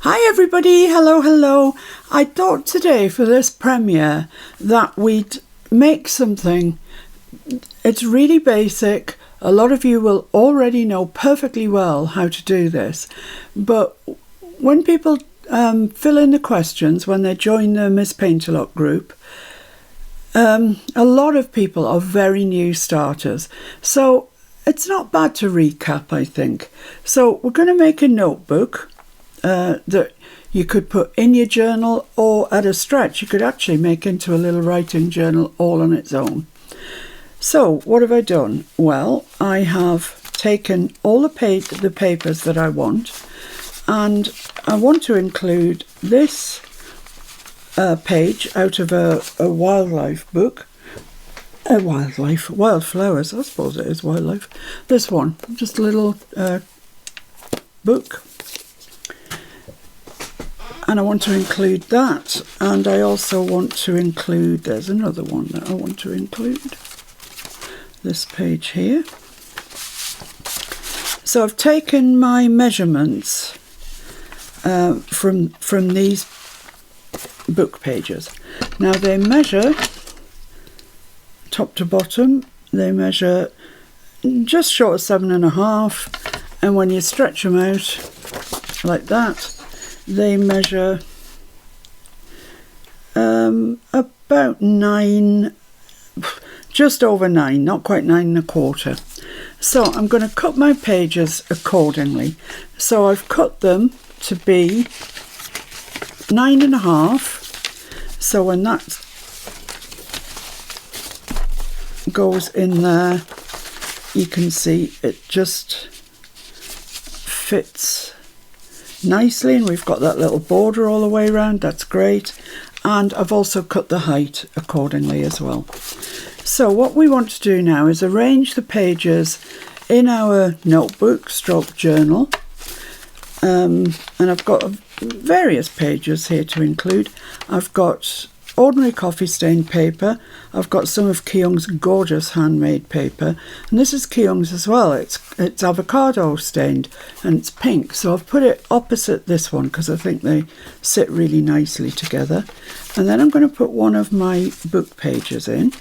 Hi everybody, hello. I thought today for this premiere that we'd make something. It's really basic. A lot of you will already know perfectly well how to do this. But when people fill in the questions, when they join the Miss Paint-A-Lot group, a lot of people are very new starters. So it's not bad to recap, I think. So we're going to make a notebook that you could put in your journal, or at a stretch you could actually make into a little writing journal all on its own. So what have I done? Well, I have taken all the papers that I want, and I want to include this page out of a wildlife book. Wildflowers, I suppose it is wildlife. This one, just a little book. And I want to include that, and I also want to include, there's another one that I want to include, this page here. So I've taken my measurements from these book pages. Now they measure top to bottom, they measure just short of 7.5, and when you stretch them out like that, they measure about 9, just over 9, not quite 9.25. So I'm going to cut my pages accordingly. So I've cut them to be 9.5. So when that goes in there, you can see it just fits nicely, and we've got that little border all the way around. That's great. And I've also cut the height accordingly as well. So what we want to do now is arrange the pages in our notebook stroke journal, and I've got various pages here to include. I've got ordinary coffee stained paper, I've got some of Keung's gorgeous handmade paper, and this is Keung's as well. It's avocado stained and it's pink, so I've put it opposite this one because I think they sit really nicely together. And then I'm going to put one of my book pages in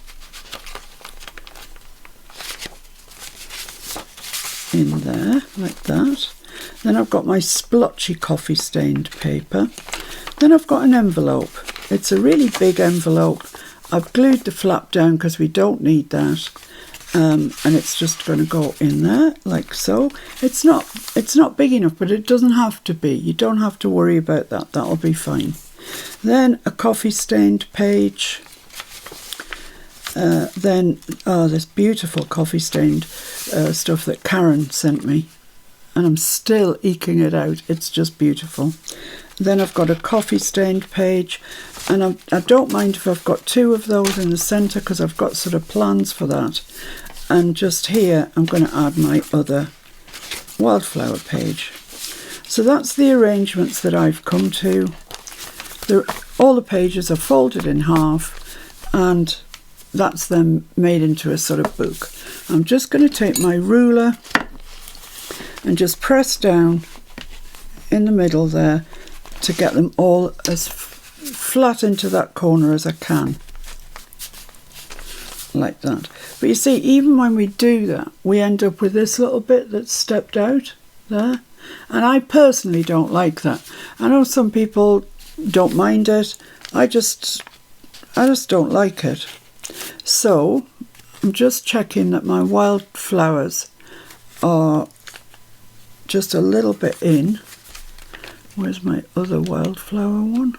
there like that. Then I've got my splotchy coffee stained paper. Then I've got an envelope. It's a really big envelope. I've glued the flap down because we don't need that, and it's just going to go in there like so. It's not big enough, but it doesn't have to be. You don't have to worry about that. That'll be fine. Then a coffee stained page. Then this beautiful coffee stained stuff that Karen sent me, and I'm still eking it out. It's just beautiful. Then I've got a coffee stained page, and I don't mind if I've got 2 of those in the centre because I've got sort of plans for that. And just here I'm going to add my other wildflower page. So that's the arrangements that I've come to. All the pages are folded in half, and that's then made into a sort of book. I'm just going to take my ruler and just press down in the middle there to get them all as flat into that corner as I can, like that. But you see, even when we do that, we end up with this little bit that's stepped out there, and I personally don't like that. I know some people don't mind it. I just don't like it. So I'm just checking that my wildflowers are just a little bit in. Where's my other wildflower one?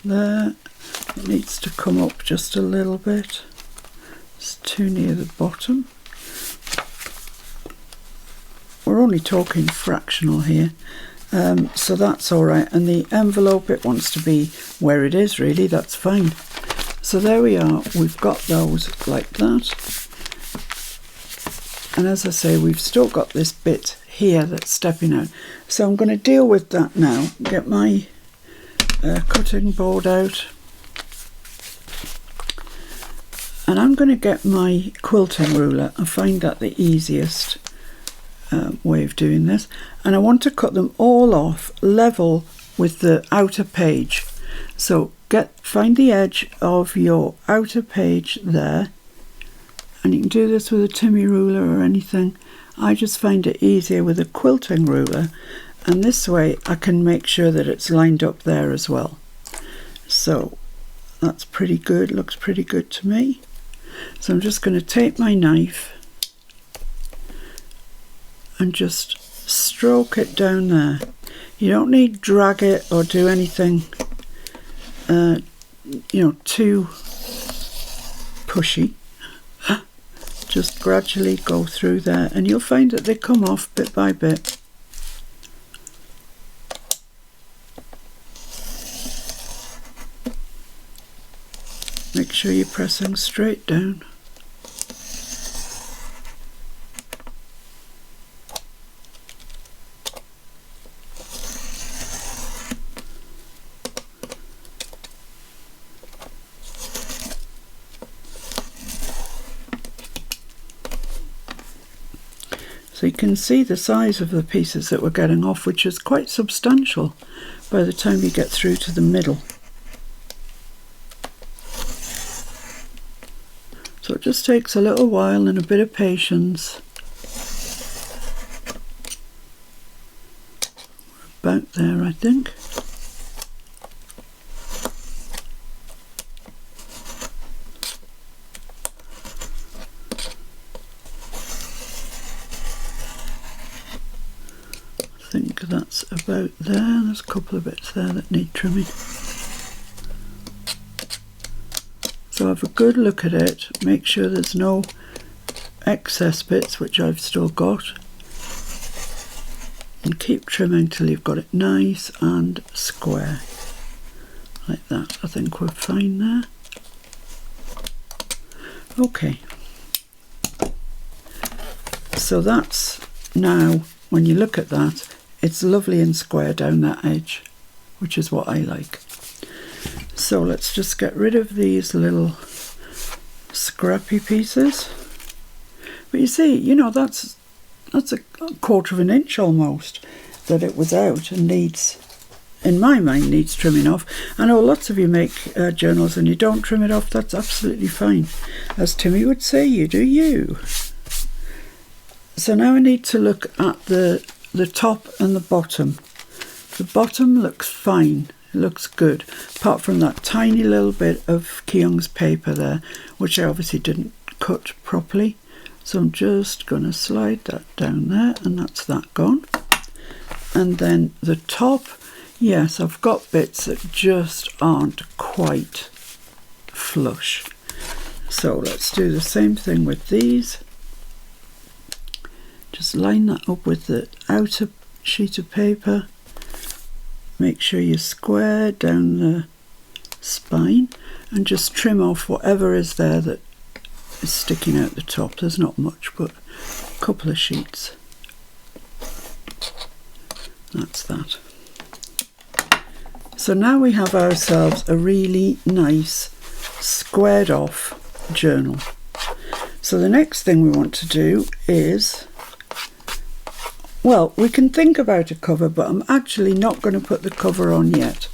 There. It needs to come up just a little bit. It's too near the bottom. We're only talking fractional here, so that's all right. And the envelope, it wants to be where it is, really. That's fine. So there we are. We've got those like that. And as I say, we've still got this bit here that's stepping out. So I'm going to deal with that now. Get my cutting board out. And I'm going to get my quilting ruler. I find that the easiest. way of doing this, and I want to cut them all off level with the outer page. So find the edge of your outer page there, and you can do this with a Timmy ruler or anything. I just find it easier with a quilting ruler, and this way I can make sure that it's lined up there as well. So that's pretty good, looks pretty good to me. So I'm just going to take my knife and just stroke it down there. You don't need to drag it or do anything too pushy. Just gradually go through there, and you'll find that they come off bit by bit. Make sure you're pressing straight down. So you can see the size of the pieces that we're getting off, which is quite substantial by the time you get through to the middle. So it just takes a little while and a bit of patience. We're about there, I think. I think that's about there. There's a couple of bits there that need trimming. So have a good look at it, make sure there's no excess bits, which I've still got, and keep trimming till you've got it nice and square, like that. I think we're fine there. Okay, so that's now, when you look at that, it's lovely and square down that edge, which is what I like. So let's just get rid of these little scrappy pieces. But you see, that's a quarter of an inch almost that it was out, and needs, in my mind, needs trimming off. I know lots of you make journals and you don't trim it off. That's absolutely fine. As Timmy would say, you do you. So now I need to look at the top and the bottom. The bottom looks fine. It looks good, apart from that tiny little bit of Keong's paper there, which I obviously didn't cut properly. So I'm just going to slide that down there, and that's that gone. And then the top, yes, I've got bits that just aren't quite flush. So let's do the same thing with these. Just line that up with the outer sheet of paper. Make sure you square down the spine and just trim off whatever is there that is sticking out the top. There's not much, but a couple of sheets. That's that. So now we have ourselves a really nice squared off journal. So the next thing we want to do is, well, we can think about a cover, but I'm actually not going to put the cover on yet.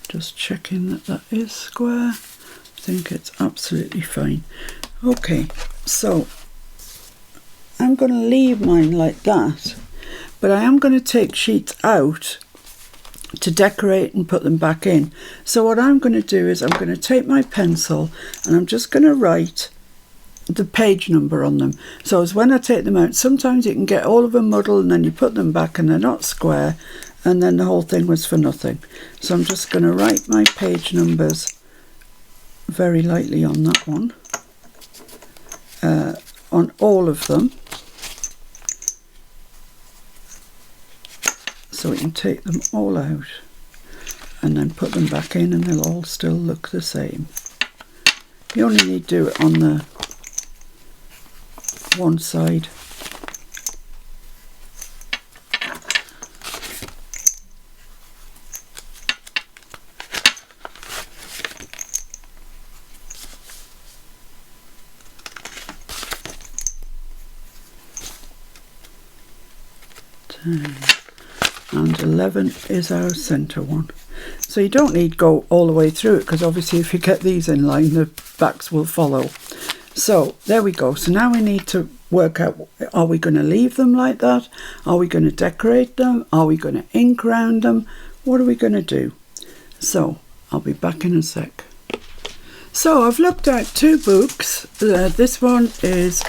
Just checking that that is square. I think it's absolutely fine. Okay, so I'm going to leave mine like that, but I am going to take sheets out to decorate and put them back in. So what I'm going to do is I'm going to take my pencil and I'm just going to write the page number on them. So as when I take them out, sometimes you can get all of them muddled and then you put them back and they're not square, and then the whole thing was for nothing. So I'm just going to write my page numbers very lightly on that one, on all of them, so we can take them all out and then put them back in, and they'll all still look the same. You only need to do it on the one side. 10, and 11 is our centre one. So you don't need to go all the way through it, because obviously if you get these in line, the backs will follow. So there we go. So now we need to work out, are we going to leave them like that? Are we going to decorate them? Are we going to ink around them? What are we going to do? So I'll be back in a sec. So I've looked at 2 books. This one is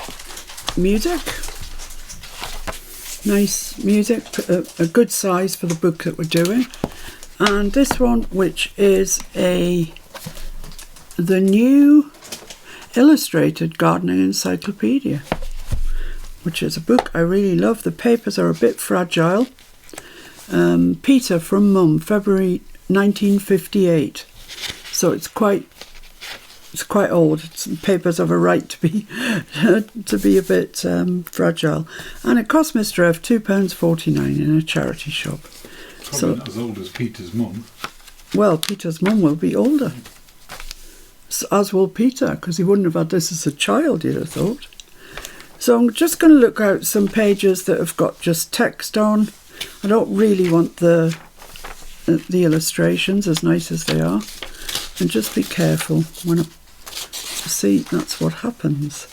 music. Nice music, a good size for the book that we're doing. And this one, which is the new illustrated gardening encyclopedia, which is a book I really love. The papers are a bit fragile. Peter from Mum, February 1958. So it's quite old. Papers have a right to be a bit fragile, and it cost Mr. F £2.49 in a charity shop. Probably not as old as Peter's mum. Well, Peter's mum will be older, as will Peter, because he wouldn't have had this as a child, you'd have thought. So I'm just going to look out some pages that have got just text on. I don't really want the illustrations, as nice as they are, and just be careful when see, that's what happens.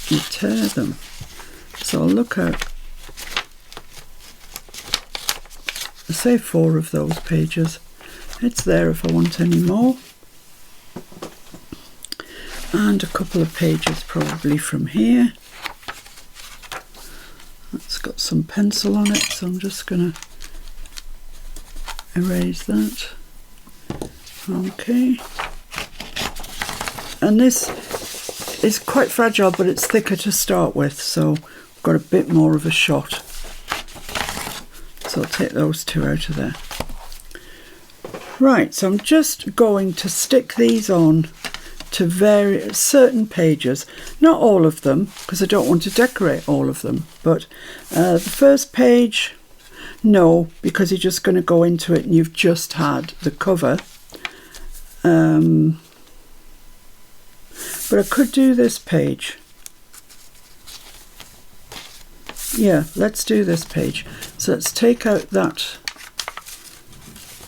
You tear them. So I'll look out, say 4 of those pages. It's there if I want any more. And a couple of pages probably from here. That's got some pencil on it, so I'm just going to erase that. Okay. And this is quite fragile, but it's thicker to start with, so I've got a bit more of a shot. So I'll take those 2 out of there. Right, so I'm just going to stick these on to certain pages, not all of them, because I don't want to decorate all of them, but the first page, no, because you're just going to go into it and you've just had the cover. But I could do this page. Yeah, let's do this page. So let's take out that,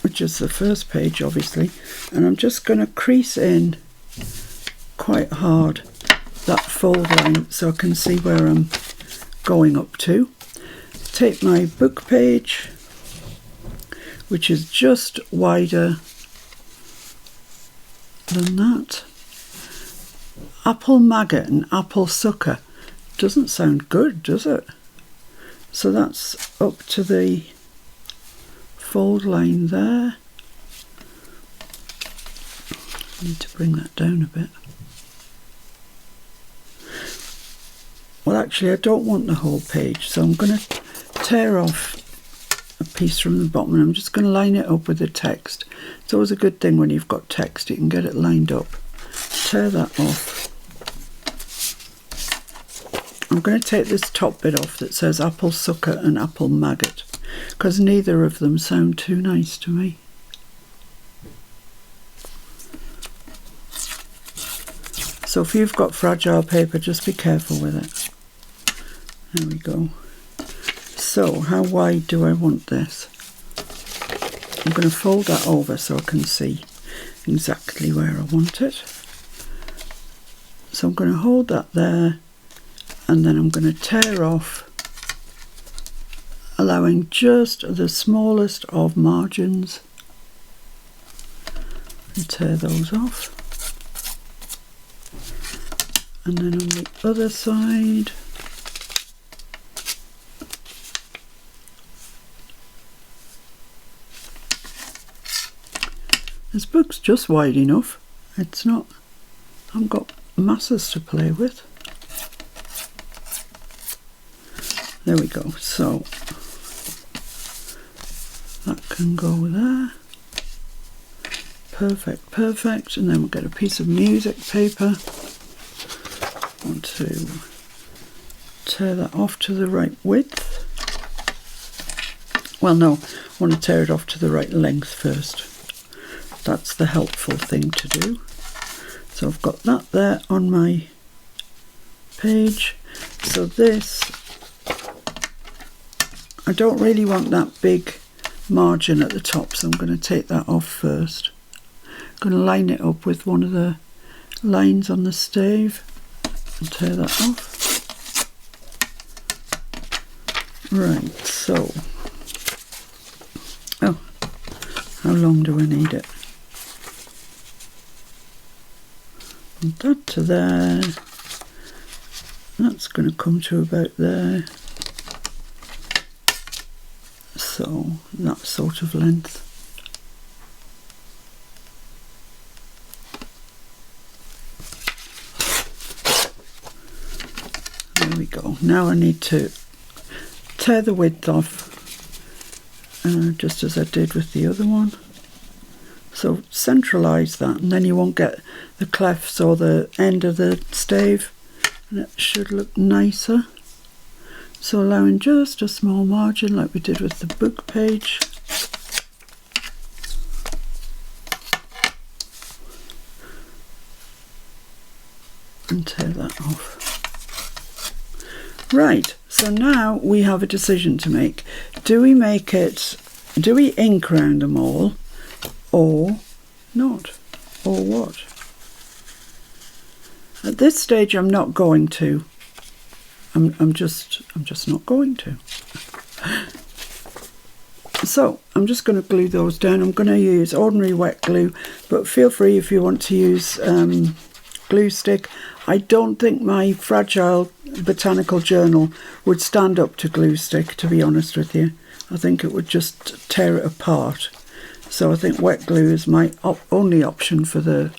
which is the first page, obviously, and I'm just going to crease in quite hard that fold line so I can see where I'm going up to. Take my book page, which is just wider than that. Apple maggot and apple sucker. Doesn't sound good, does it? So that's up to the fold line there. Need to bring that down a bit. Well, actually I don't want the whole page, so I'm going to tear off a piece from the bottom and I'm just going to line it up with the text. It's always a good thing when you've got text, you can get it lined up. Tear that off. I'm going to take this top bit off that says apple sucker and apple maggot, because neither of them sound too nice to me. So if you've got fragile paper, just be careful with it. There we go. So how wide do I want this? I'm going to fold that over so I can see exactly where I want it. So I'm going to hold that there, and then I'm going to tear off, allowing just the smallest of margins, and tear those off. And then on the other side, this book's just wide enough. It's not, I've got masses to play with. There we go. So that can go there. Perfect, perfect. And then we'll get a piece of music paper. I want to tear that off to the right width. Well, no, I want to tear it off to the right length first. That's the helpful thing to do. So I've got that there on my page. So this, I don't really want that big margin at the top, so I'm going to take that off first. I'm going to line it up with one of the lines on the stave and tear that off. Right, so, oh, how long do I need it? And that to there, that's going to come to about there. So that sort of length. There we go. Now I need to tear the width off, just as I did with the other one. So centralise that, and then you won't get the clefts or the end of the stave, and it should look nicer. So allowing just a small margin like we did with the book page. And tear that off. Right, so now we have a decision to make. Do we ink round them all or not? Or what? At this stage I'm not going to. I'm just not going to. So I'm just going to glue those down. I'm going to use ordinary wet glue, but feel free if you want to use glue stick. I don't think my fragile botanical journal would stand up to glue stick, to be honest with you. I think it would just tear it apart. So I think wet glue is my only option for the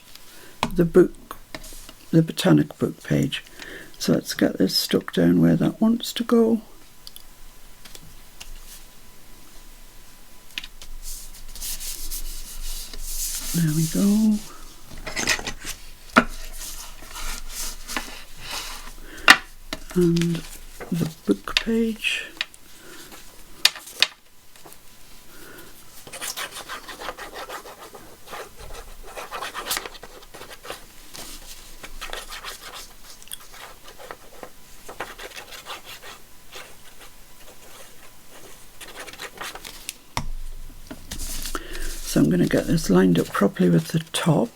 botanic book page. So let's get this stuck down where that wants to go. There we go. And the book page. So I'm going to get this lined up properly with the top,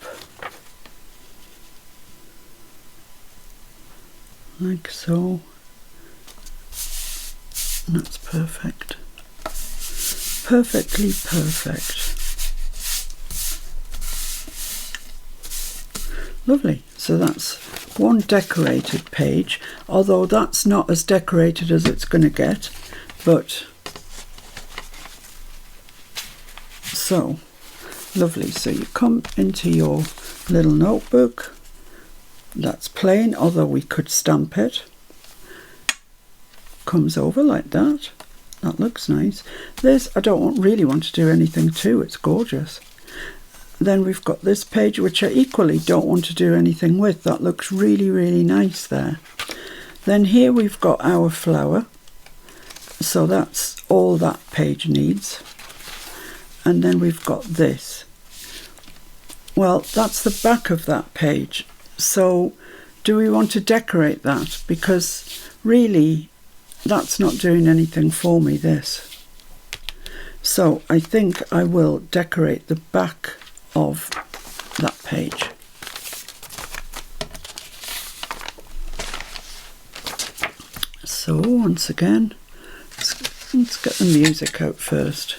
like so. And that's perfect. Perfectly perfect. Lovely. So that's one decorated page, although that's not as decorated as it's going to get, but so lovely. So you come into your little notebook. That's plain, although we could stamp it. Comes over like that. That looks nice. This I don't really want to do anything to. It's gorgeous. Then we've got this page, which I equally don't want to do anything with. That looks really, really nice there. Then here we've got our flower. So that's all that page needs. And then we've got this. Well, that's the back of that page. So do we want to decorate that? Because really, that's not doing anything for me, this. So I think I will decorate the back of that page. So once again, let's get the music out first.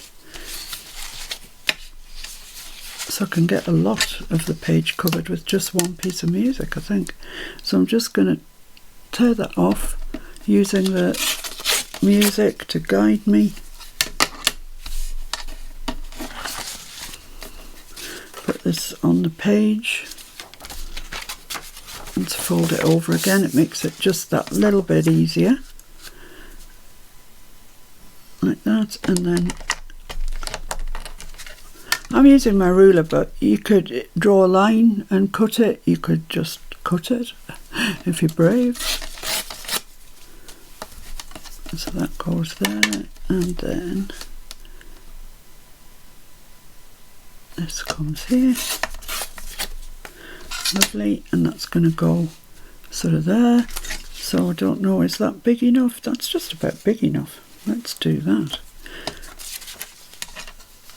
So I can get a lot of the page covered with just one piece of music, I think. So I'm just going to tear that off using the music to guide me. Put this on the page. Let's fold it over again. It makes it just that little bit easier. Like that, and then I'm using my ruler, but you could draw a line and cut it. You could just cut it if you're brave. So that goes there, and then this comes here. Lovely, and that's going to go sort of there. So I don't know, is that big enough? That's just about big enough. let's do that.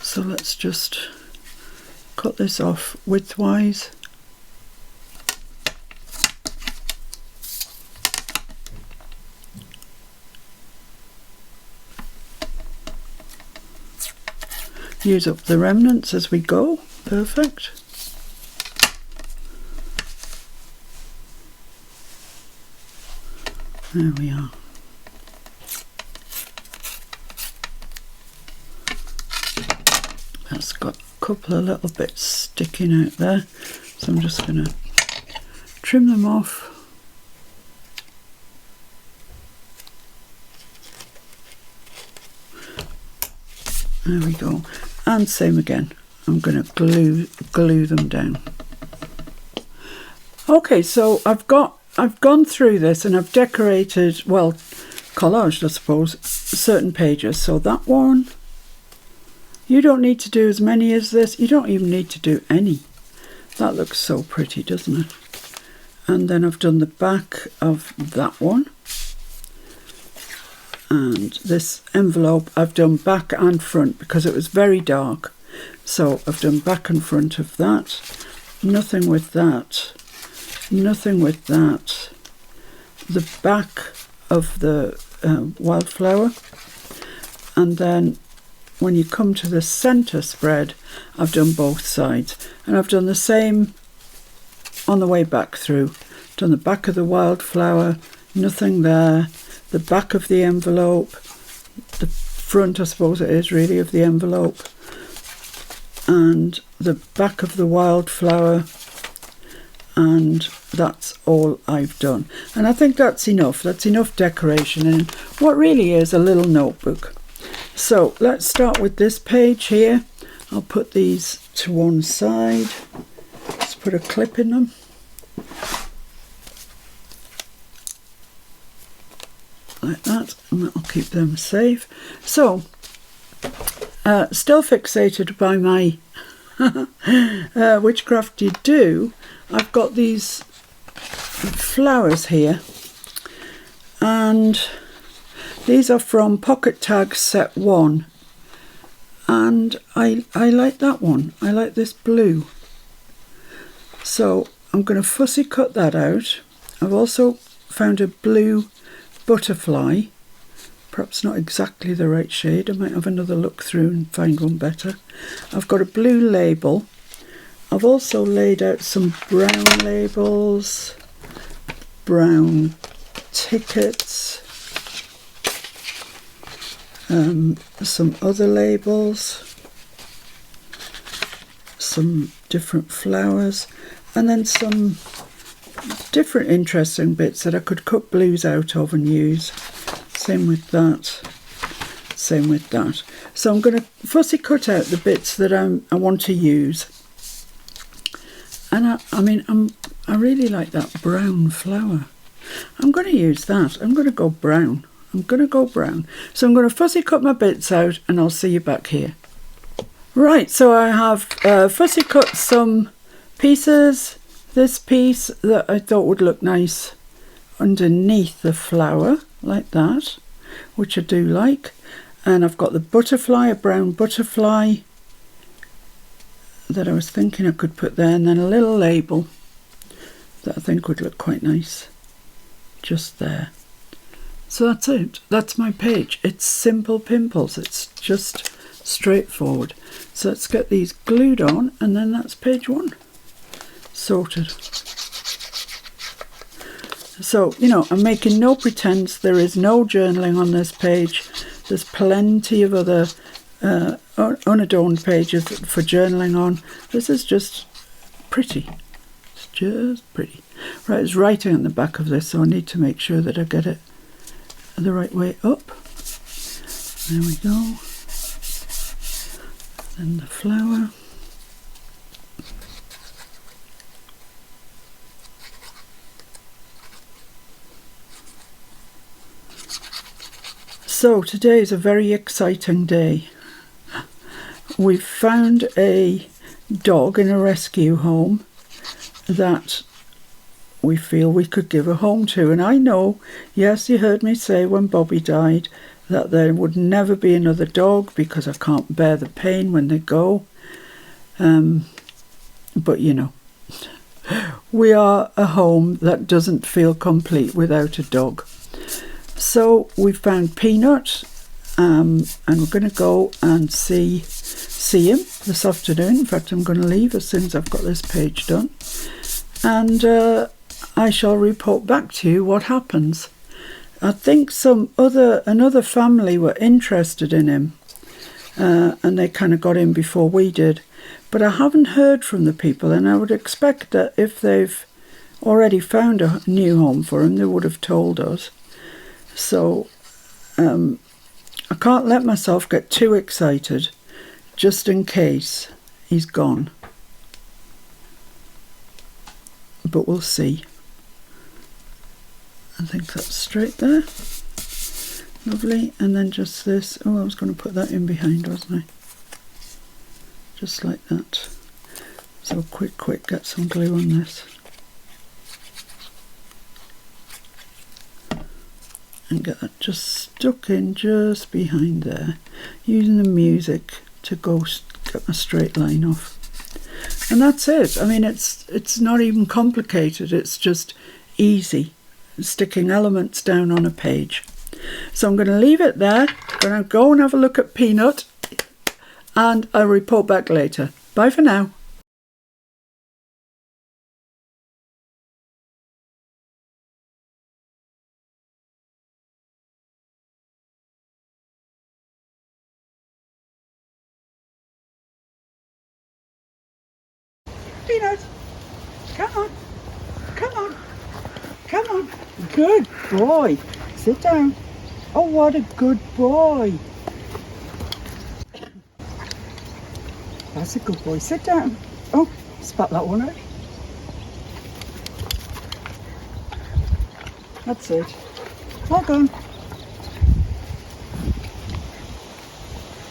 So let's just cut this off widthwise. Use up the remnants as we go. Perfect. There we are. That's got a couple of little bits sticking out there, so I'm just going to trim them off. There we go. And same again. I'm going to glue them down. Okay, so I've gone through this and I've decorated, well, collaged, I suppose, certain pages. So that one, you don't need to do as many as this. You don't even need to do any. That looks so pretty, doesn't it? And then I've done the back of that one. And this envelope I've done back and front because it was very dark. So I've done back and front of that. Nothing with that. Nothing with that. The back of the wildflower. And then when you come to the centre spread, I've done both sides. And I've done the same on the way back through. Done the back of the wildflower, nothing there. The back of the envelope, the front I suppose it is really of the envelope, and the back of the wildflower, and that's all I've done. And I think that's enough decoration in what really is a little notebook. So let's start with this page here. I'll put these to one side. Let's put a clip in them. Like that, and that'll keep them safe. So, still fixated by my Witchcraft You Do, I've got these flowers here, and these are from Pocket Tag Set 1, and I like that one. I like this blue. So I'm going to fussy cut that out. I've also found a blue butterfly, perhaps not exactly the right shade. I might have another look through and find one better. I've got a blue label. I've also laid out some brown labels, brown tickets, some other labels, some different flowers, and then some different interesting bits that I could cut blues out of and use. Same with that. Same with that. So I'm going to fussy cut out the bits that I want to use. And I really like that brown flower. I'm going to use that. I'm going to go brown. So I'm going to fussy cut my bits out and I'll see you back here. Right, so I have fussy cut some pieces. This piece that I thought would look nice underneath the flower, like that, which I do like. And I've got the butterfly, a brown butterfly, that I was thinking I could put there, and then a little label that I think would look quite nice, just there. So that's it. That's my page. It's simple pimples. It's just straightforward. So let's get these glued on, and then that's page 1. Sorted. So, you know, I'm making no pretense. There is no journaling on this page. There's plenty of other unadorned pages for journaling on. This is just pretty. It's just pretty. Right, there's writing on the back of this, so I need to make sure that I get it the right way up. There we go. And the flower. So today is a very exciting day. We've found a dog in a rescue home that we feel we could give a home to. And I know, yes, you heard me say when Bobby died that there would never be another dog because I can't bear the pain when they go. But you know, we are a home that doesn't feel complete without a dog. So we found Peanut, and we're going to go and see him this afternoon. In fact, I'm going to leave as soon as I've got this page done, and I shall report back to you what happens. I think another family were interested in him, and they kind of got in before we did. But I haven't heard from the people, and I would expect that if they've already found a new home for him, they would have told us. So I can't let myself get too excited, just in case he's gone. But we'll see. I think that's straight there. Lovely. And then just this. Oh, I was going to put that in behind, wasn't I? Just like that. So quick, get some glue on this. And get that just stuck in just behind there. Using the music to get my straight line off. And that's it. I mean, it's not even complicated. It's just easy. Sticking elements down on a page. So I'm going to leave it there. I'm going to go and have a look at Peanut, and I'll report back later. Bye for now. Peanut, come on, come on, come on. Good boy. Sit down. Oh, what a good boy. That's a good boy. Sit down. Oh, spat that one out. That's it. All gone.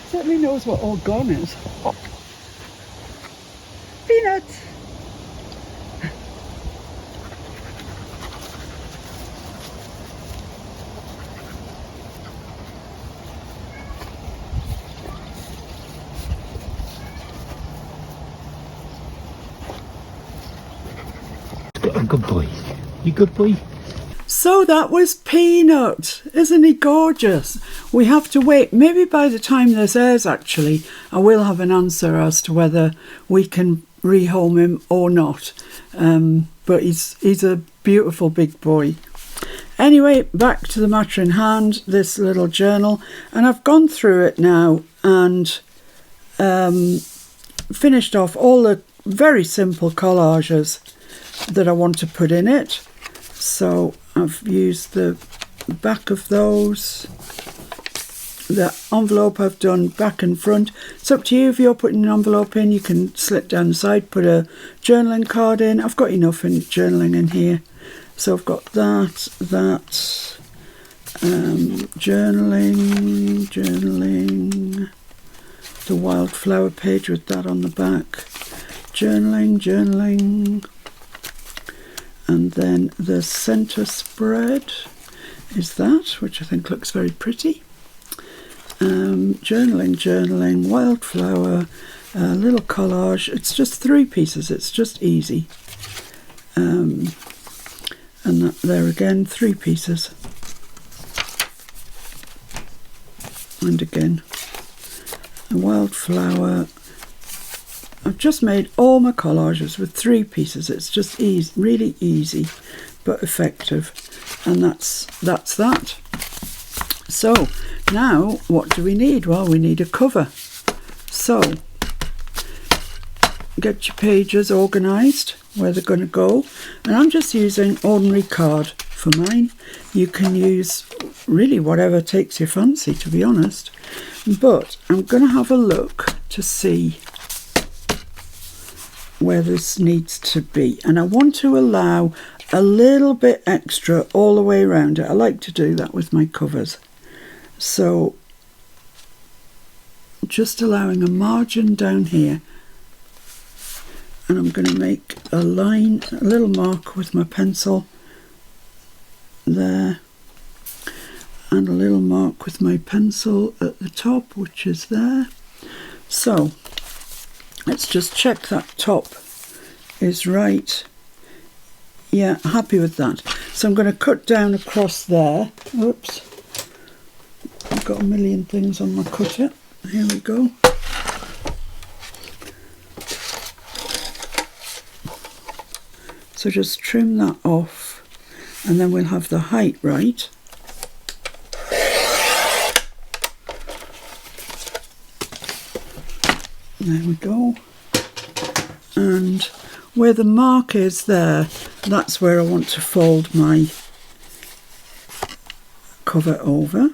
Certainly knows what all gone is. Peanut. A good boy. You good boy? So that was Peanut. Isn't he gorgeous? We have to wait. Maybe by the time this airs, actually, I will have an answer as to whether we can rehome him or not. But he's a beautiful big boy. Anyway, back to the matter in hand, this little journal. And I've gone through it now and finished off all the very simple collages that I want to put in it. So I've used the back of those. The envelope I've done back and front. It's up to you. If you're putting an envelope in, you can slit down the side, put a journaling card in. I've got enough in journaling in here. So I've got journaling, the wildflower page with that on the back. Journaling. And then the centre spread is that, which I think looks very pretty. Journaling, wildflower, little collage. It's just 3 pieces. It's just easy. And that there again, 3 pieces. And again, a wildflower. I've just made all my collages with 3 pieces. It's just easy, really easy, but effective. And that's that. So now what do we need? Well, we need a cover. So get your pages organised where they're going to go. And I'm just using ordinary card for mine. You can use really whatever takes your fancy, to be honest. But I'm going to have a look to see where this needs to be, and I want to allow a little bit extra all the way around it. I like to do that with my covers, so just allowing a margin down here, and I'm going to make a line, a little mark with my pencil there, and a little mark with my pencil at the top, which is there. So let's just check that top is right. Yeah, happy with that. So I'm going to cut down across there. Oops, I've got a million things on my cutter. Here we go. So just trim that off, and then we'll have the height right. There we go. And where the mark is there, that's where I want to fold my cover over.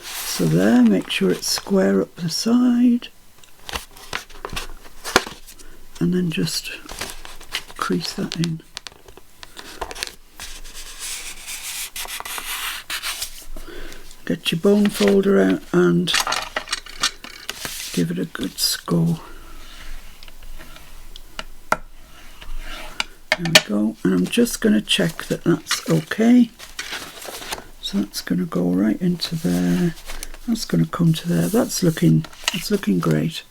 So there, make sure it's square up the side. And then just crease that in. Get your bone folder out and give it a good score. There we go, and I'm just going to check that that's okay. So that's going to go right into there. That's going to come to there. That's looking great.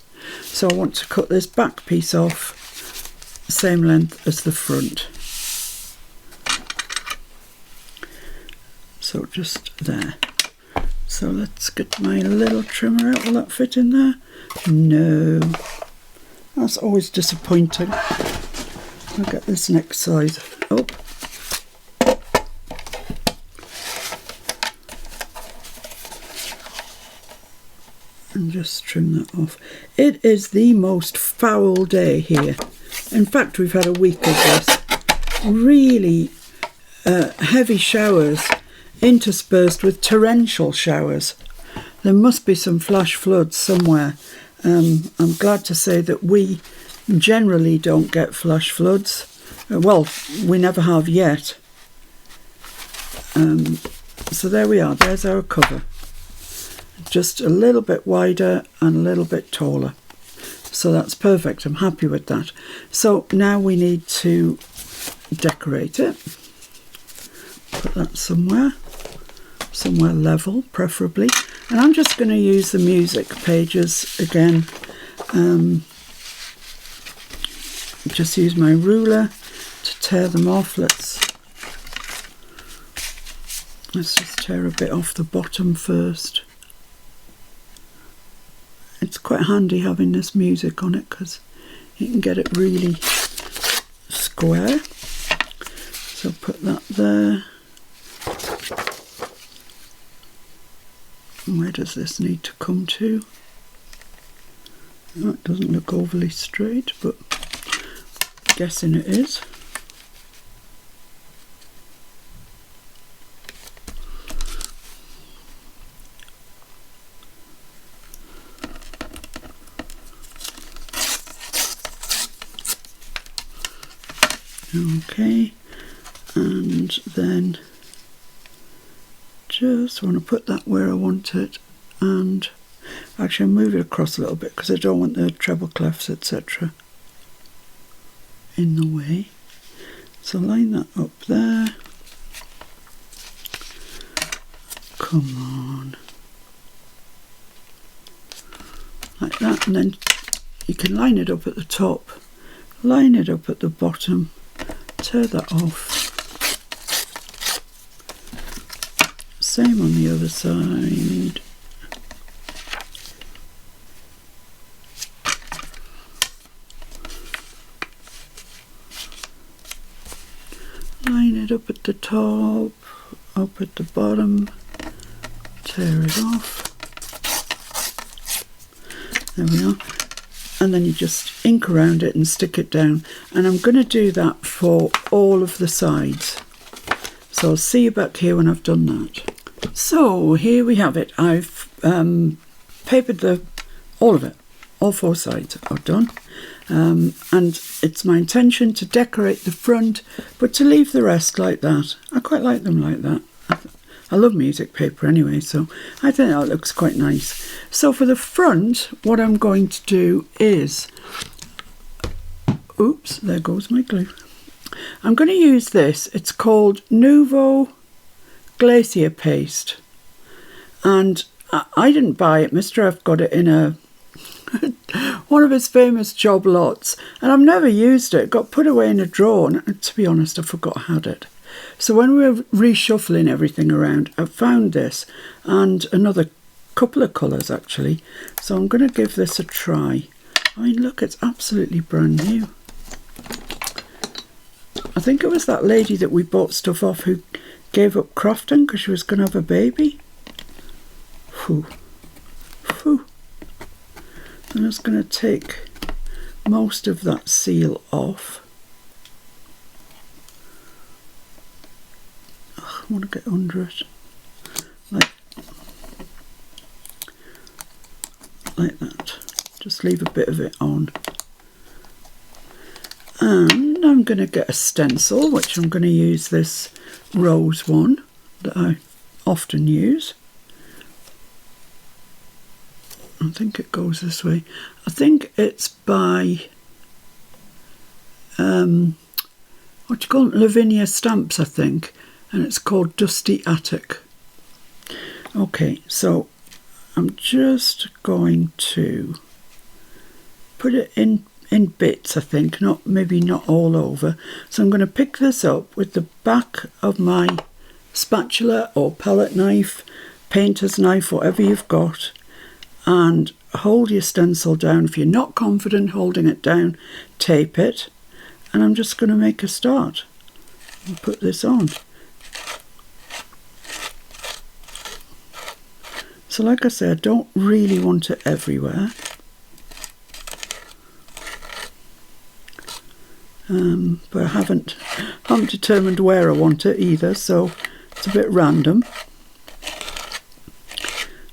So I want to cut this back piece off the same length as the front. So just there. So let's get my little trimmer out. Will that fit in there? No. That's always disappointing. I'll get this next size up. And just trim that off. It is the most foul day here. In fact, we've had a week of this really heavy showers interspersed with torrential showers. There must be some flash floods somewhere. I'm glad to say that we generally don't get flash floods. Well, we never have yet. So there we are, there's our cover. Just a little bit wider and a little bit taller. So that's perfect, I'm happy with that. So now we need to decorate it. Put that somewhere level preferably. And I'm just going to use the music pages again. Just use my ruler to tear them off. Let's just tear a bit off the bottom first. It's quite handy having this music on it because you can get it really square. So put that there. And where does this need to come to? Oh, it doesn't look overly straight, but I'm guessing it is. Okay, and then just want to put that where I want it, and actually I'll move it across a little bit because I don't want the treble clefs etc. in the way. So line that up there. Come on. Like that, and then you can line it up at the top, line it up at the bottom, tear that off. Same on the other side. Line it up at the top, up at the bottom, tear it off. There we are. And then you just ink around it and stick it down. And I'm going to do that for all of the sides. So I'll see you back here when I've done that. So here we have it. I've papered all of it. All four sides are done. And it's my intention to decorate the front, but to leave the rest like that. I quite like them like that. I love music paper anyway, so I think that looks quite nice. So for the front, what I'm going to do is, oops, there goes my glue. I'm going to use this. It's called Nouveau glacier paste, and I didn't buy it. Mr. F got it in a one of his famous job lots, and I've never used it. It got put away in a drawer, and to be honest, I forgot I had it. So when we were reshuffling everything around, I found this and another couple of colours actually. So I'm going to give this a try. I mean, look, it's absolutely brand new. I think it was that lady that we bought stuff off who gave up crafting because she was going to have a baby. Phew. Phew. I'm just going to take most of that seal off. Oh, I want to get under it. Like that. Just leave a bit of it on. And I'm going to get a stencil, which I'm going to use this rose one that I often use. I think it goes this way. I think it's by what do you call it? Lavinia Stamps, I think, and it's called Dusty Attic. Okay, so I'm just going to put it in bits, I think, maybe not all over. So I'm going to pick this up with the back of my spatula or palette knife, painter's knife, whatever you've got, and hold your stencil down. If you're not confident holding it down, tape it, and I'm just going to make a start and put this on. So like I said, I don't really want it everywhere. But I haven't determined where I want it either, so it's a bit random.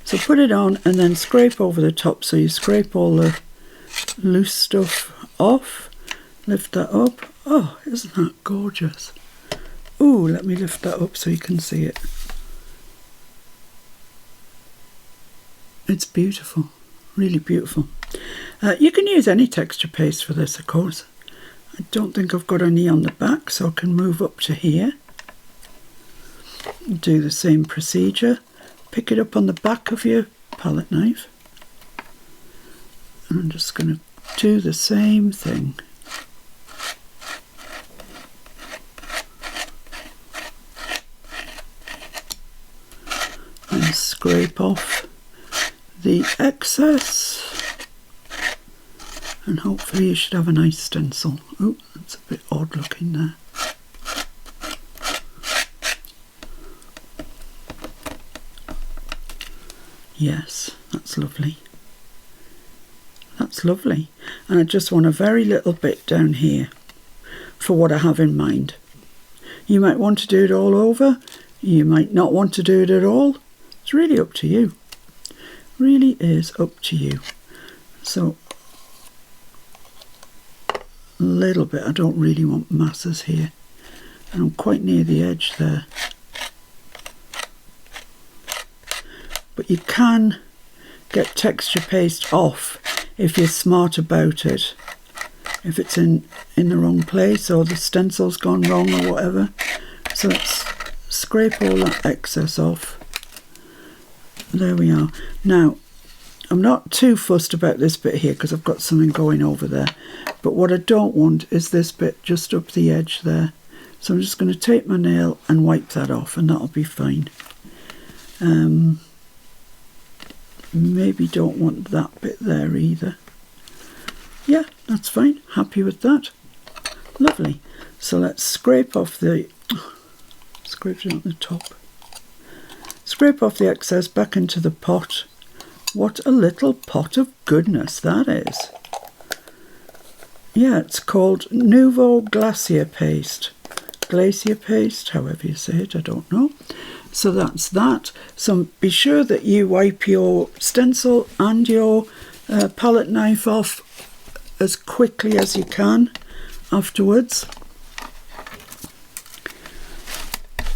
So put it on and then scrape over the top, so you scrape all the loose stuff off. Lift that up. Oh, isn't that gorgeous? Ooh, let me lift that up so you can see it. It's beautiful, really beautiful. You can use any texture paste for this, of course. I don't think I've got any on the back, so I can move up to here. Do the same procedure. Pick it up on the back of your palette knife. And I'm just going to do the same thing. And scrape off the excess. And hopefully you should have a nice stencil. Oh, that's a bit odd looking there. Yes, that's lovely. That's lovely. And I just want a very little bit down here for what I have in mind. You might want to do it all over. You might not want to do it at all. It's really up to you. Really is up to you. So a little bit. I don't really want masses here, and I'm quite near the edge there. But you can get texture paste off if you're smart about it. If it's in the wrong place or the stencil's gone wrong or whatever. So let's scrape all that excess off. There we are. Now, I'm not too fussed about this bit here because I've got something going over there. But what I don't want is this bit just up the edge there. So I'm just going to take my nail and wipe that off, and that'll be fine. Maybe don't want that bit there either. Yeah, that's fine. Happy with that. Lovely. So let's scrape off the... Scrape it on the top. Scrape off the excess back into the pot. What a little pot of goodness that is. Yeah, it's called Nouveau Glacier Paste. Glacier Paste, however you say it, I don't know. So that's that. So be sure that you wipe your stencil and your palette knife off as quickly as you can afterwards,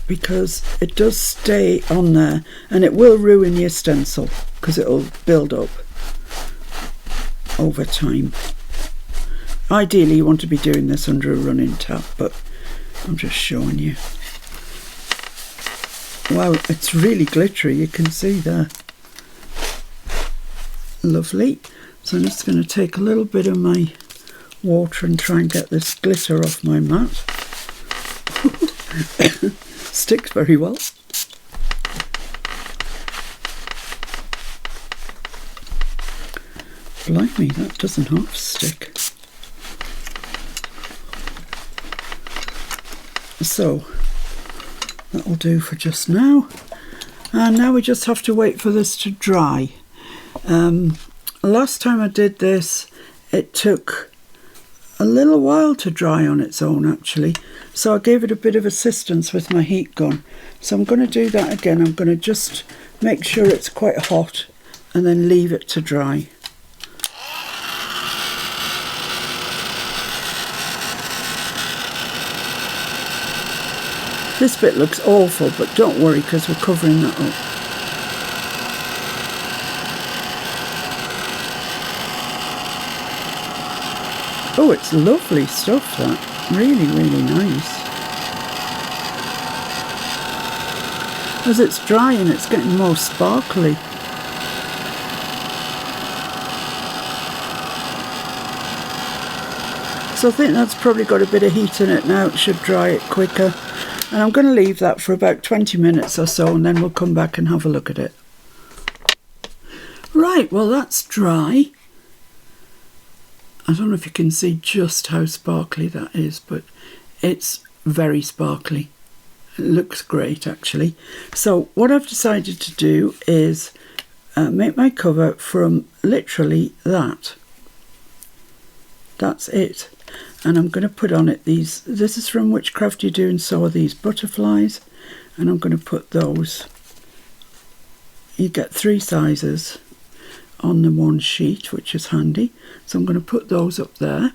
because it does stay on there and it will ruin your stencil because it'll build up over time. Ideally you want to be doing this under a running tap, but I'm just showing you. Wow, it's really glittery, you can see there. Lovely. So I'm just going to take a little bit of my water and try and get this glitter off my mat. Sticks very well. Blimey, that doesn't half stick. So that'll do for just now. And now we just have to wait for this to dry. Last time I did this, it took a little while to dry on its own actually, so I gave it a bit of assistance with my heat gun. So I'm going to do that again. I'm going to just make sure it's quite hot and then leave it to dry. This bit looks awful, but don't worry because we're covering that up. Oh, it's lovely stuff, that. Really, really nice. As it's drying, it's getting more sparkly. So I think that's probably got a bit of heat in it now. It should dry it quicker. And I'm going to leave that for about 20 minutes or so, and then we'll come back and have a look at it. Right, well that's dry. I don't know if you can see just how sparkly that is, but it's very sparkly. It looks great actually. So what I've decided to do is make my cover from literally that. That's it. And I'm going to put on it these, this is from Witchcraft You Do, and so are these butterflies, and I'm going to put those. You get 3 sizes on the one sheet, which is handy, so I'm going to put those up there.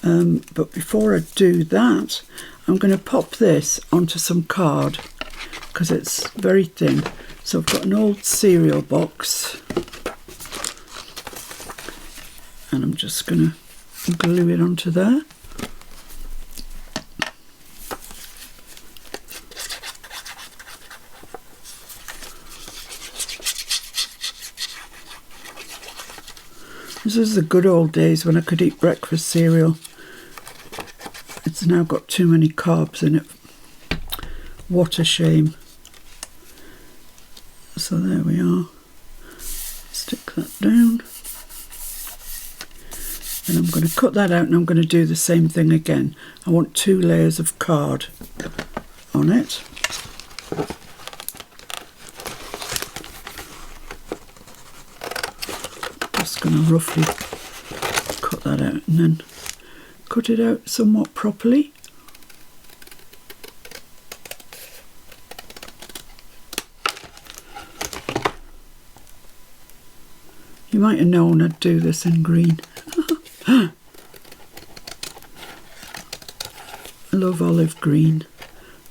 But before I do that, I'm going to pop this onto some card because it's very thin. So I've got an old cereal box, and I'm just going to glue it onto there. This is the good old days when I could eat breakfast cereal. It's now got too many carbs in it. What a shame. So there we are. Stick that down. And I'm going to cut that out, and I'm going to do the same thing again. I want 2 layers of card on it. Just going to roughly cut that out and then cut it out somewhat properly. You might have known I'd do this in green. I love olive green,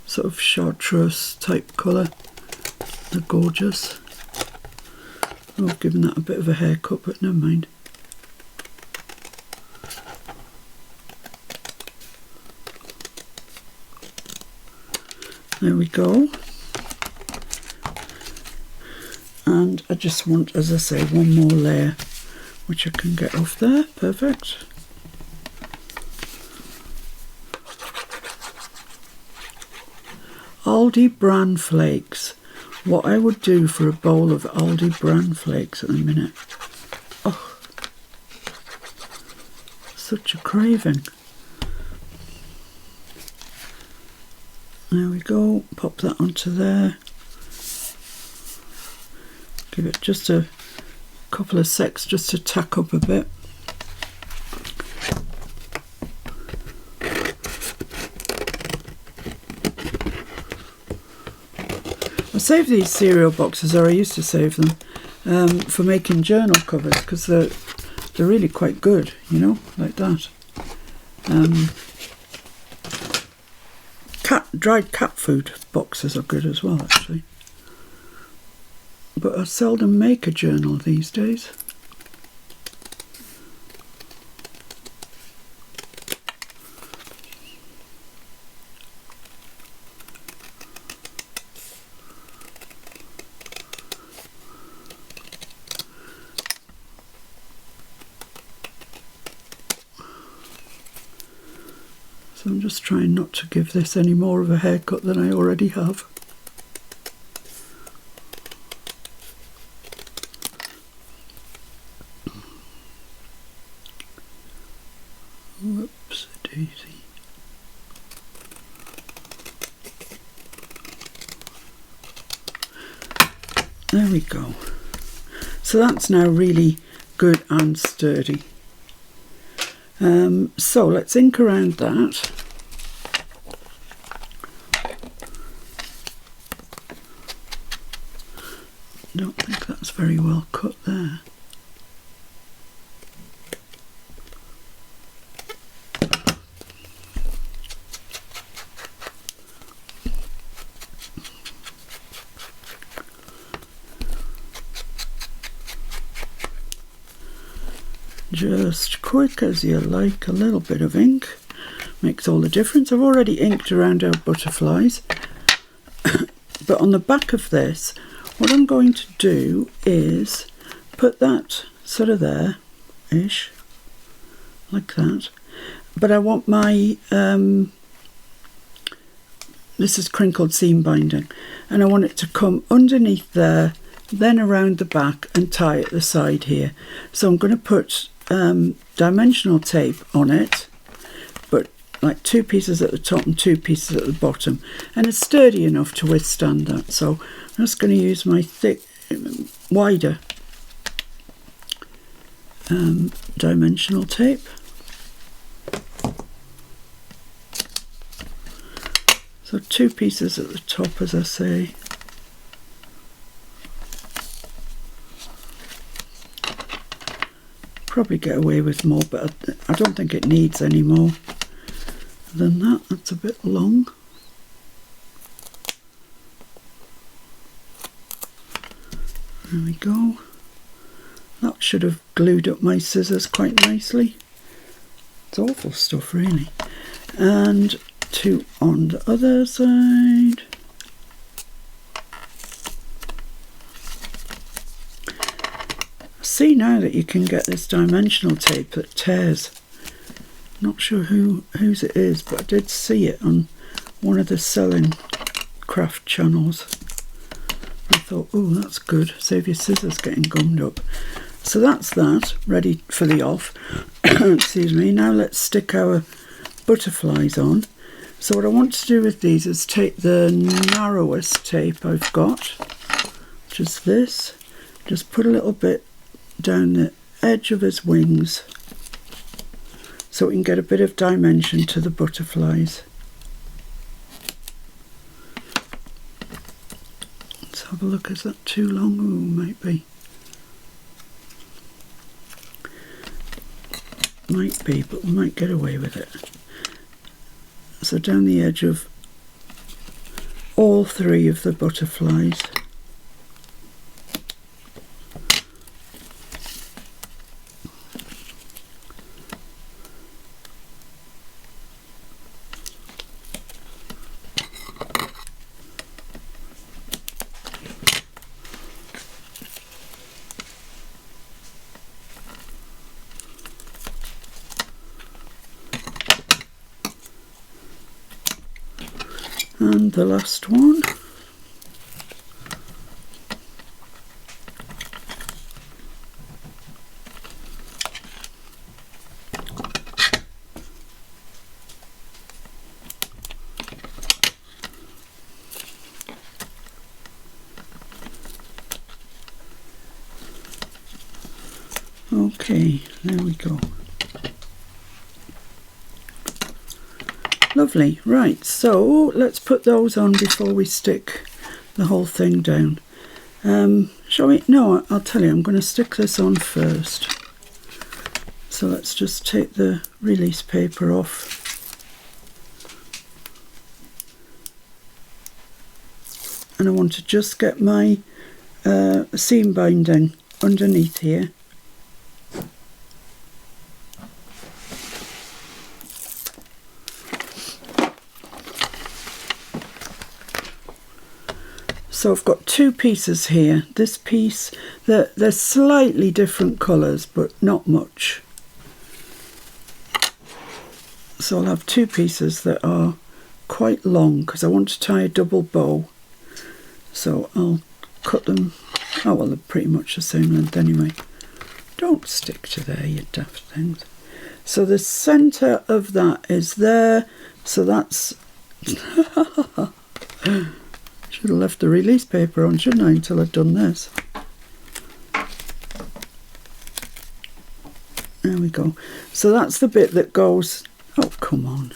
sort of chartreuse type colour. They're gorgeous. Oh, I've given that a bit of a haircut, but never mind. There we go. And I just want, as I say, one more layer, which I can get off there. Perfect. Aldi bran flakes. What I would do for a bowl of Aldi bran flakes at the minute. Oh, such a craving. There we go. Pop that onto there. Give it just a couple of secs just to tack up a bit. I save these cereal boxes, or I used to save them, for making journal covers, because they're really quite good, you know, like that. Dried cat food boxes are good as well, actually. But I seldom make a journal these days. So I'm just trying not to give this any more of a haircut than I already have. Whoops daisy. There we go. So that's now really good and sturdy. So let's ink around that. Don't think that's very well cut there. Just quick as you like, a little bit of ink makes all the difference. I've already inked around our butterflies, but on the back of this, what I'm going to do is put that sort of there-ish, like that. But I want my, this is crinkled seam binding, and I want it to come underneath there, then around the back and tie at the side here. So I'm going to put dimensional tape on it, but like 2 pieces at the top and 2 pieces at the bottom, and it's sturdy enough to withstand that. So I'm just going to use my thick, wider dimensional tape. So 2 pieces at the top, as I say. Probably get away with more, but I don't think it needs any more than that. That's a bit long. There we go. That should have glued up my scissors quite nicely. It's awful stuff, really. And 2 on the other side. See now that you can get this dimensional tape that tears. Not sure whose it is, but I did see it on one of the selling craft channels. I thought, oh, that's good, save your scissors getting gummed up. So that's that, ready for the off. Excuse me. Now let's stick our butterflies on. So what I want to do with these is take the narrowest tape I've got, which is this, just put a little bit down the edge of his wings so we can get a bit of dimension to the butterflies. Let's have a look. Is that too long? Oh, might be. Might be, but we might get away with it. So down the edge of all 3 of the butterflies. And the last one. Okay, there we go. Lovely. Right, so let's put those on before we stick the whole thing down. Shall we? No, I'll tell you, I'm going to stick this on first. So let's just take the release paper off. And I want to just get my seam binding underneath here. So I've got 2 pieces here. This piece, they're slightly different colours, but not much. So I'll have two pieces that are quite long because I want to tie a double bow. So I'll cut them, oh well, they're pretty much the same length anyway. Don't stick to there, you daft things. So the centre of that is there, so that's should have left the release paper on, shouldn't I, until I'd done this. There we go. So that's the bit that goes, oh come on,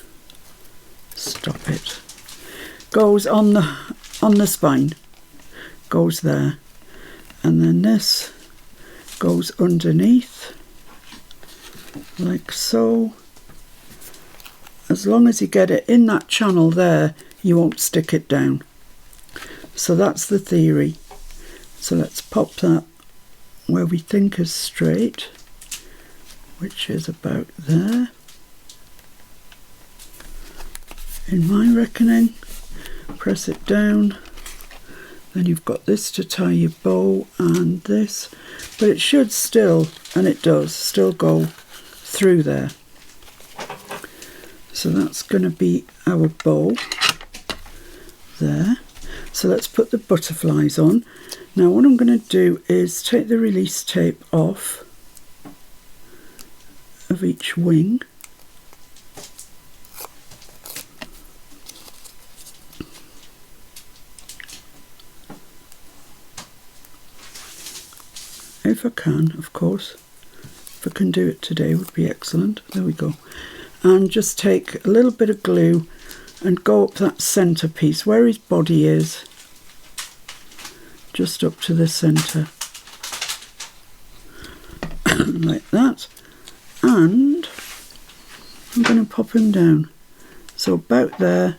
stop it. Goes on the spine, goes there, and then this goes underneath, like so. As long as you get it in that channel there, you won't stick it down. So that's the theory. So let's pop that where we think is straight, which is about there, in my reckoning. Press it down, then you've got this to tie your bow and this, but it should still, and it does, still go through there. So that's going to be our bow there. So let's put the butterflies on. Now what I'm going to do is take the release tape off of each wing. If I can, of course. If I can do it today would be excellent. There we go. And just take a little bit of glue and go up that centre piece where his body is, just up to the centre, like that. And I'm going to pop him down. So about there,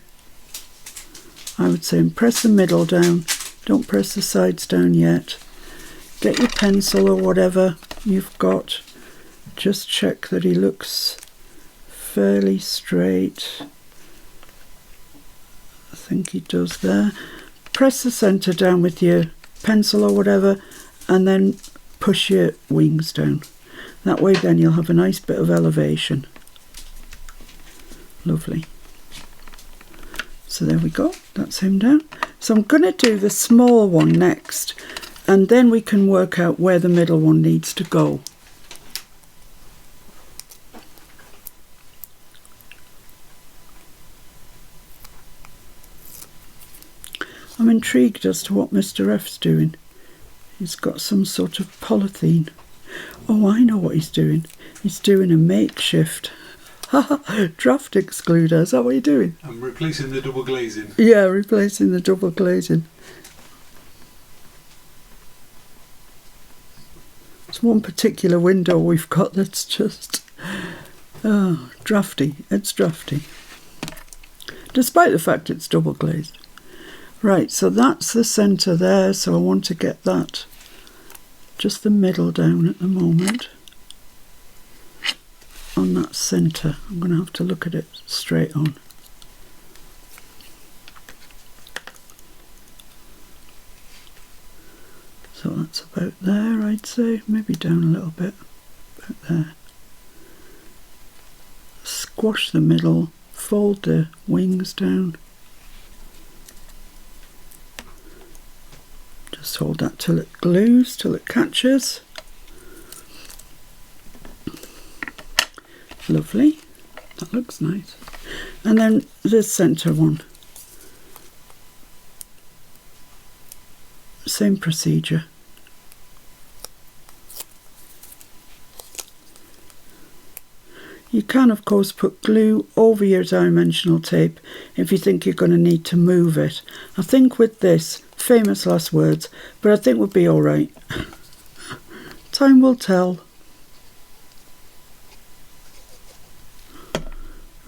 I would say, and press the middle down. Don't press the sides down yet. Get your pencil or whatever you've got. Just check that he looks fairly straight. I think he does there. Press the centre down with your pencil or whatever, and then push your wings down. That way then you'll have a nice bit of elevation. Lovely. So there we go, that's him down. So I'm going to do the small one next, and then we can work out where the middle one needs to go. I'm intrigued as to what Mr. F's doing. He's got some sort of polythene. Oh, I know what he's doing. He's doing a makeshift draft excluder. Is that what you're doing? I'm replacing the double glazing. Yeah, replacing the double glazing. It's one particular window we've got that's just drafty. It's drafty. Despite the fact it's double glazed. Right, so that's the centre there, so I want to get that, just the middle down at the moment, on that centre. I'm going to have to look at it straight on. So that's about there, I'd say, maybe down a little bit, about there. Squash the middle, fold the wings down. Just hold that till it glues, till it catches. Lovely, that looks nice. And then the centre one. Same procedure. You can of course put glue over your dimensional tape if you think you're going to need to move it. I think with this, famous last words, but I think we'll be alright. Time will tell.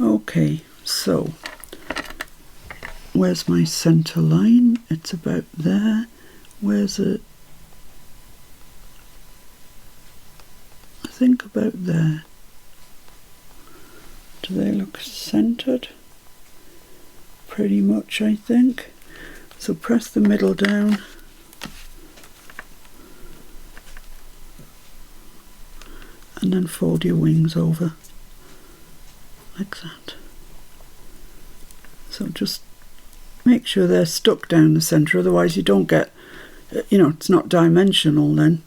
Okay, so where's my centre line? It's about there. Where's it? I think about there. Do they look centred? Pretty much, I think. So press the middle down. And then fold your wings over. like that. So just make sure they're stuck down the centre, otherwise you don't get, you know, it's not dimensional then.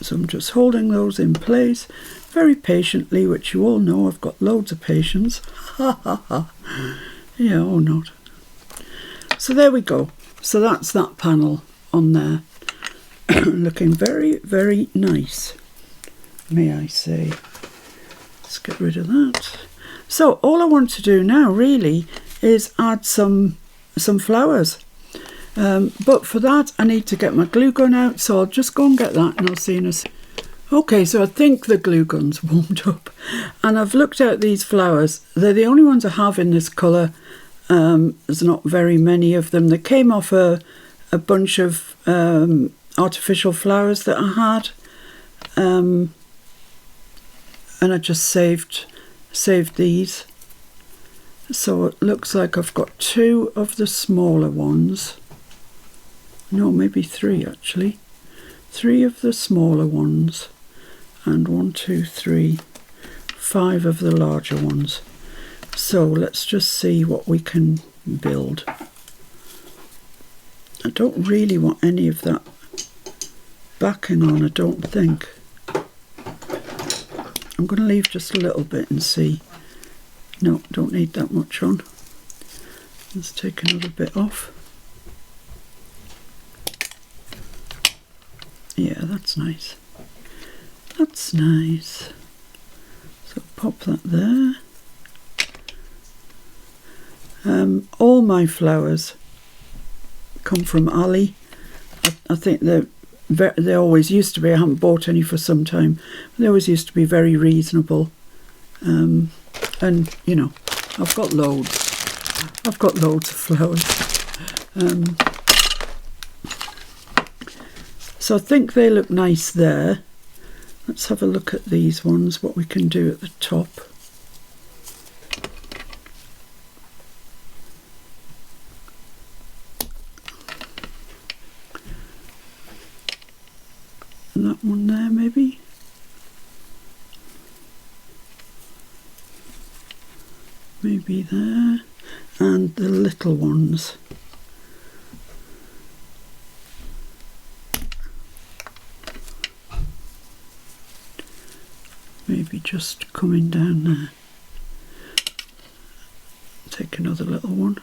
So I'm just holding those in place very patiently, which you all know I've got loads of patience. Ha ha ha. Yeah, or not. So there we go. So that's that panel on there. Looking very, very nice, may I say. Let's get rid of that. So all I want to do now really is add some flowers. But for that I need to get my glue gun out, so I'll just go and get that and I'll see you in a second. Okay, so I think the glue gun's warmed up and I've looked at these flowers. They're the only ones I have in this colour. There's not very many of them. They came off a bunch of artificial flowers that I had, and I just saved these. So it looks like I've got 2 of the smaller ones. No, maybe 3 actually. 3 of the smaller ones, and 1, 2, 3, 5 of the larger ones. So let's just see what we can build. I don't really want any of that backing on, I don't think. I'm going to leave just a little bit and see. No, don't need that much on. Let's take another bit off. Yeah, that's nice. That's nice. So pop that there. All my flowers come from Ali. I think they always used to be. I haven't bought any for some time. They always used to be very reasonable. And you know, I've got loads of flowers. So I think they look nice there. Let's have a look at these ones, what we can do at the top. And that one there maybe. Maybe there. And the little ones. Maybe just coming down there. Take another little one.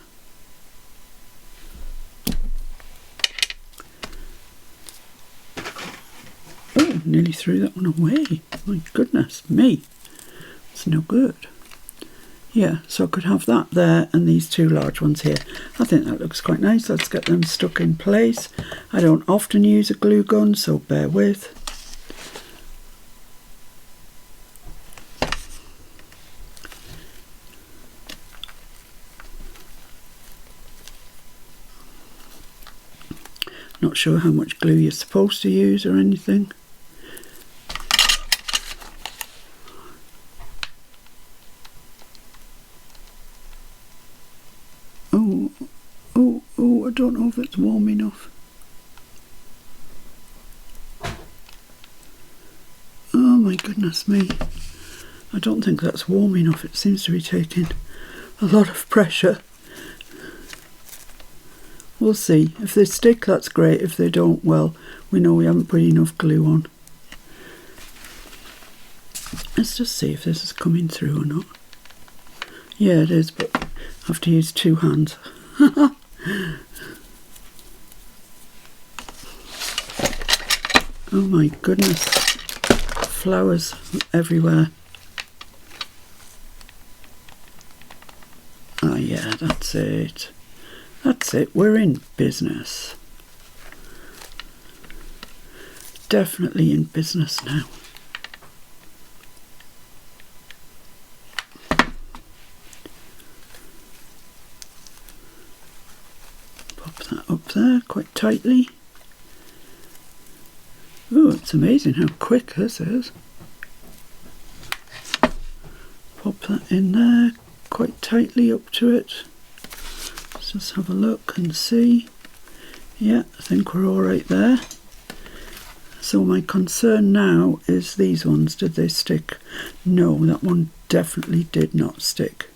Oh, nearly threw that one away. My goodness me. It's no good. Yeah, so I could have that there and these 2 large ones here. I think that looks quite nice. Let's get them stuck in place. I don't often use a glue gun, so bear with. Not sure how much glue you're supposed to use or anything. Oh, I don't know if it's warm enough. Oh my goodness me. I don't think that's warm enough. It seems to be taking a lot of pressure. We'll see. If they stick, that's great. If they don't, well, we know we haven't put enough glue on. Let's just see if this is coming through or not. Yeah, it is, but I have to use 2 hands. Oh my goodness. Flowers everywhere. Oh yeah, that's it. That's it, we're in business. Definitely in business now. Pop that up there quite tightly. Oh, it's amazing how quick this is. Pop that in there quite tightly up to it. Let's just have a look and see. Yeah, I think we're all right there. So my concern now is these ones, did they stick? No, that one definitely did not stick.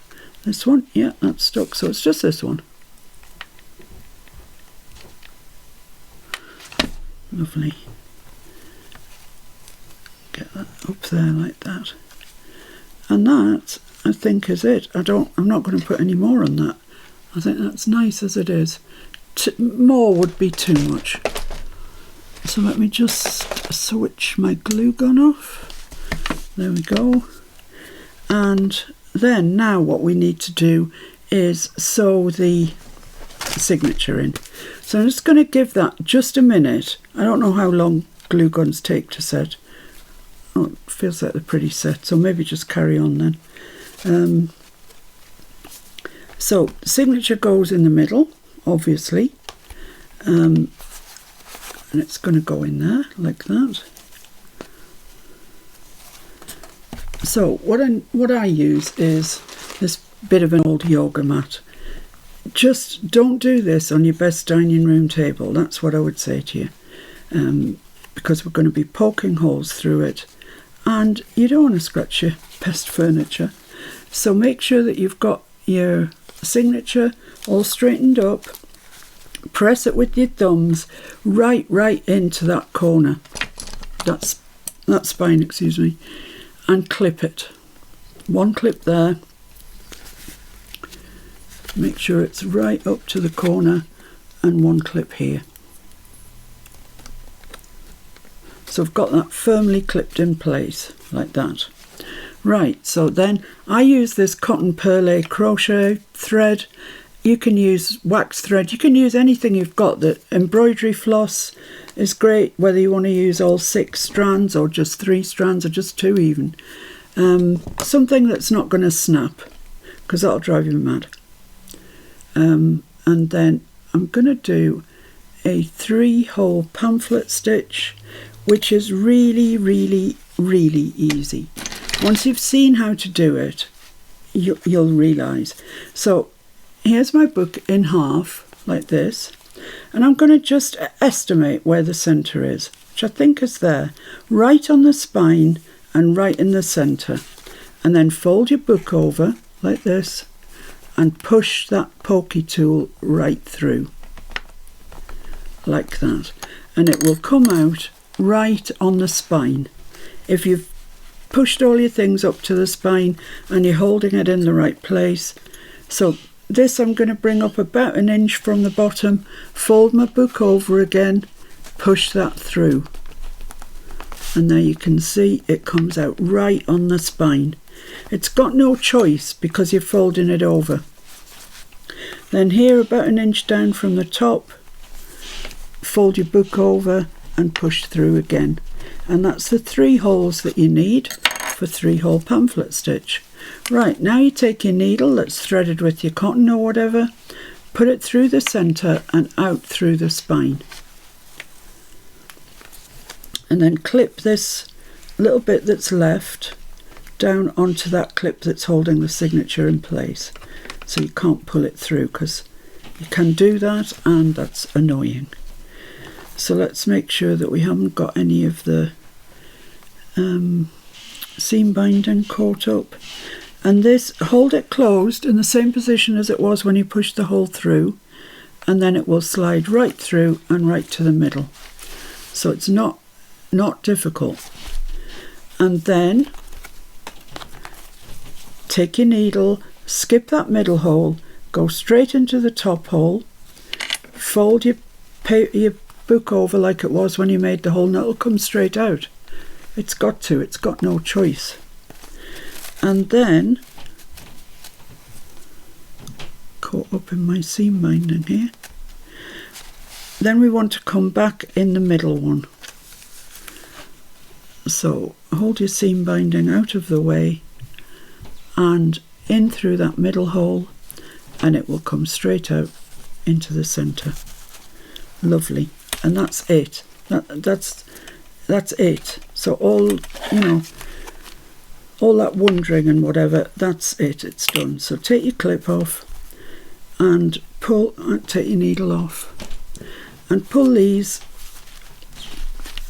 This one, yeah, that stuck, so it's just this one. Lovely. Get that up there like that. And that, I think, is it. I'm not going to put any more on that. I think that's nice as it is. More would be too much. So let me just switch my glue gun off. There we go. And then now what we need to do is sew the signature in. So I'm just going to give that just a minute. I don't know how long glue guns take to set. Oh, it feels like they're pretty set, so maybe just carry on then. So signature goes in the middle, obviously, and it's going to go in there like that. So what I use is this bit of an old yoga mat. Just don't do this on your best dining room table. That's what I would say to you, because we're going to be poking holes through it, and you don't want to scratch your best furniture. So make sure that you've got your signature all straightened up. Press it with your thumbs right into that corner, that spine, excuse me, and clip it. One clip there. Make sure it's right up to the corner, and one clip here. So I've got that firmly clipped in place like that. Right, so then I use this cotton perlé crochet thread. You can use wax thread, you can use anything you've got. That embroidery floss is great, whether you want to use all 6 strands or just 3 strands or just 2 even. Something that's not going to snap, because that'll drive you mad. And then I'm going to do a 3-hole pamphlet stitch, which is really easy. Once you've seen how to do it, you'll realise. So here's my book in half like this, and I'm going to just estimate where the centre is, which I think is there, right on the spine and right in the centre. And then fold your book over like this and push that pokey tool right through like that, and it will come out right on the spine. If you've pushed all your things up to the spine and you're holding it in the right place. So this I'm going to bring up about 1 inch from the bottom, fold my book over again, push that through, and there you can see it comes out right on the spine. It's got no choice because you're folding it over. Then here, about 1 inch down from the top, fold your book over and push through again. And that's the 3 holes that you need for 3-hole pamphlet stitch. Right, now you take your needle that's threaded with your cotton or whatever, put it through the centre and out through the spine. And then clip this little bit that's left down onto that clip that's holding the signature in place. So you can't pull it through, because you can do that and that's annoying. So let's make sure that we haven't got any of the seam binding caught up. And this, hold it closed in the same position as it was when you pushed the hole through, and then it will slide right through and right to the middle. So it's not difficult. And then take your needle, skip that middle hole, go straight into the top hole, fold your book over like it was when you made the hole, and it'll come straight out. It's got no choice. And then, caught up in my seam binding here, then we want to come back in the middle one. So hold your seam binding out of the way and in through that middle hole, and it will come straight out into the centre. Lovely. And that's it. That's it. So all that wondering and whatever, that's it, it's done. So take your clip off and take your needle off and pull these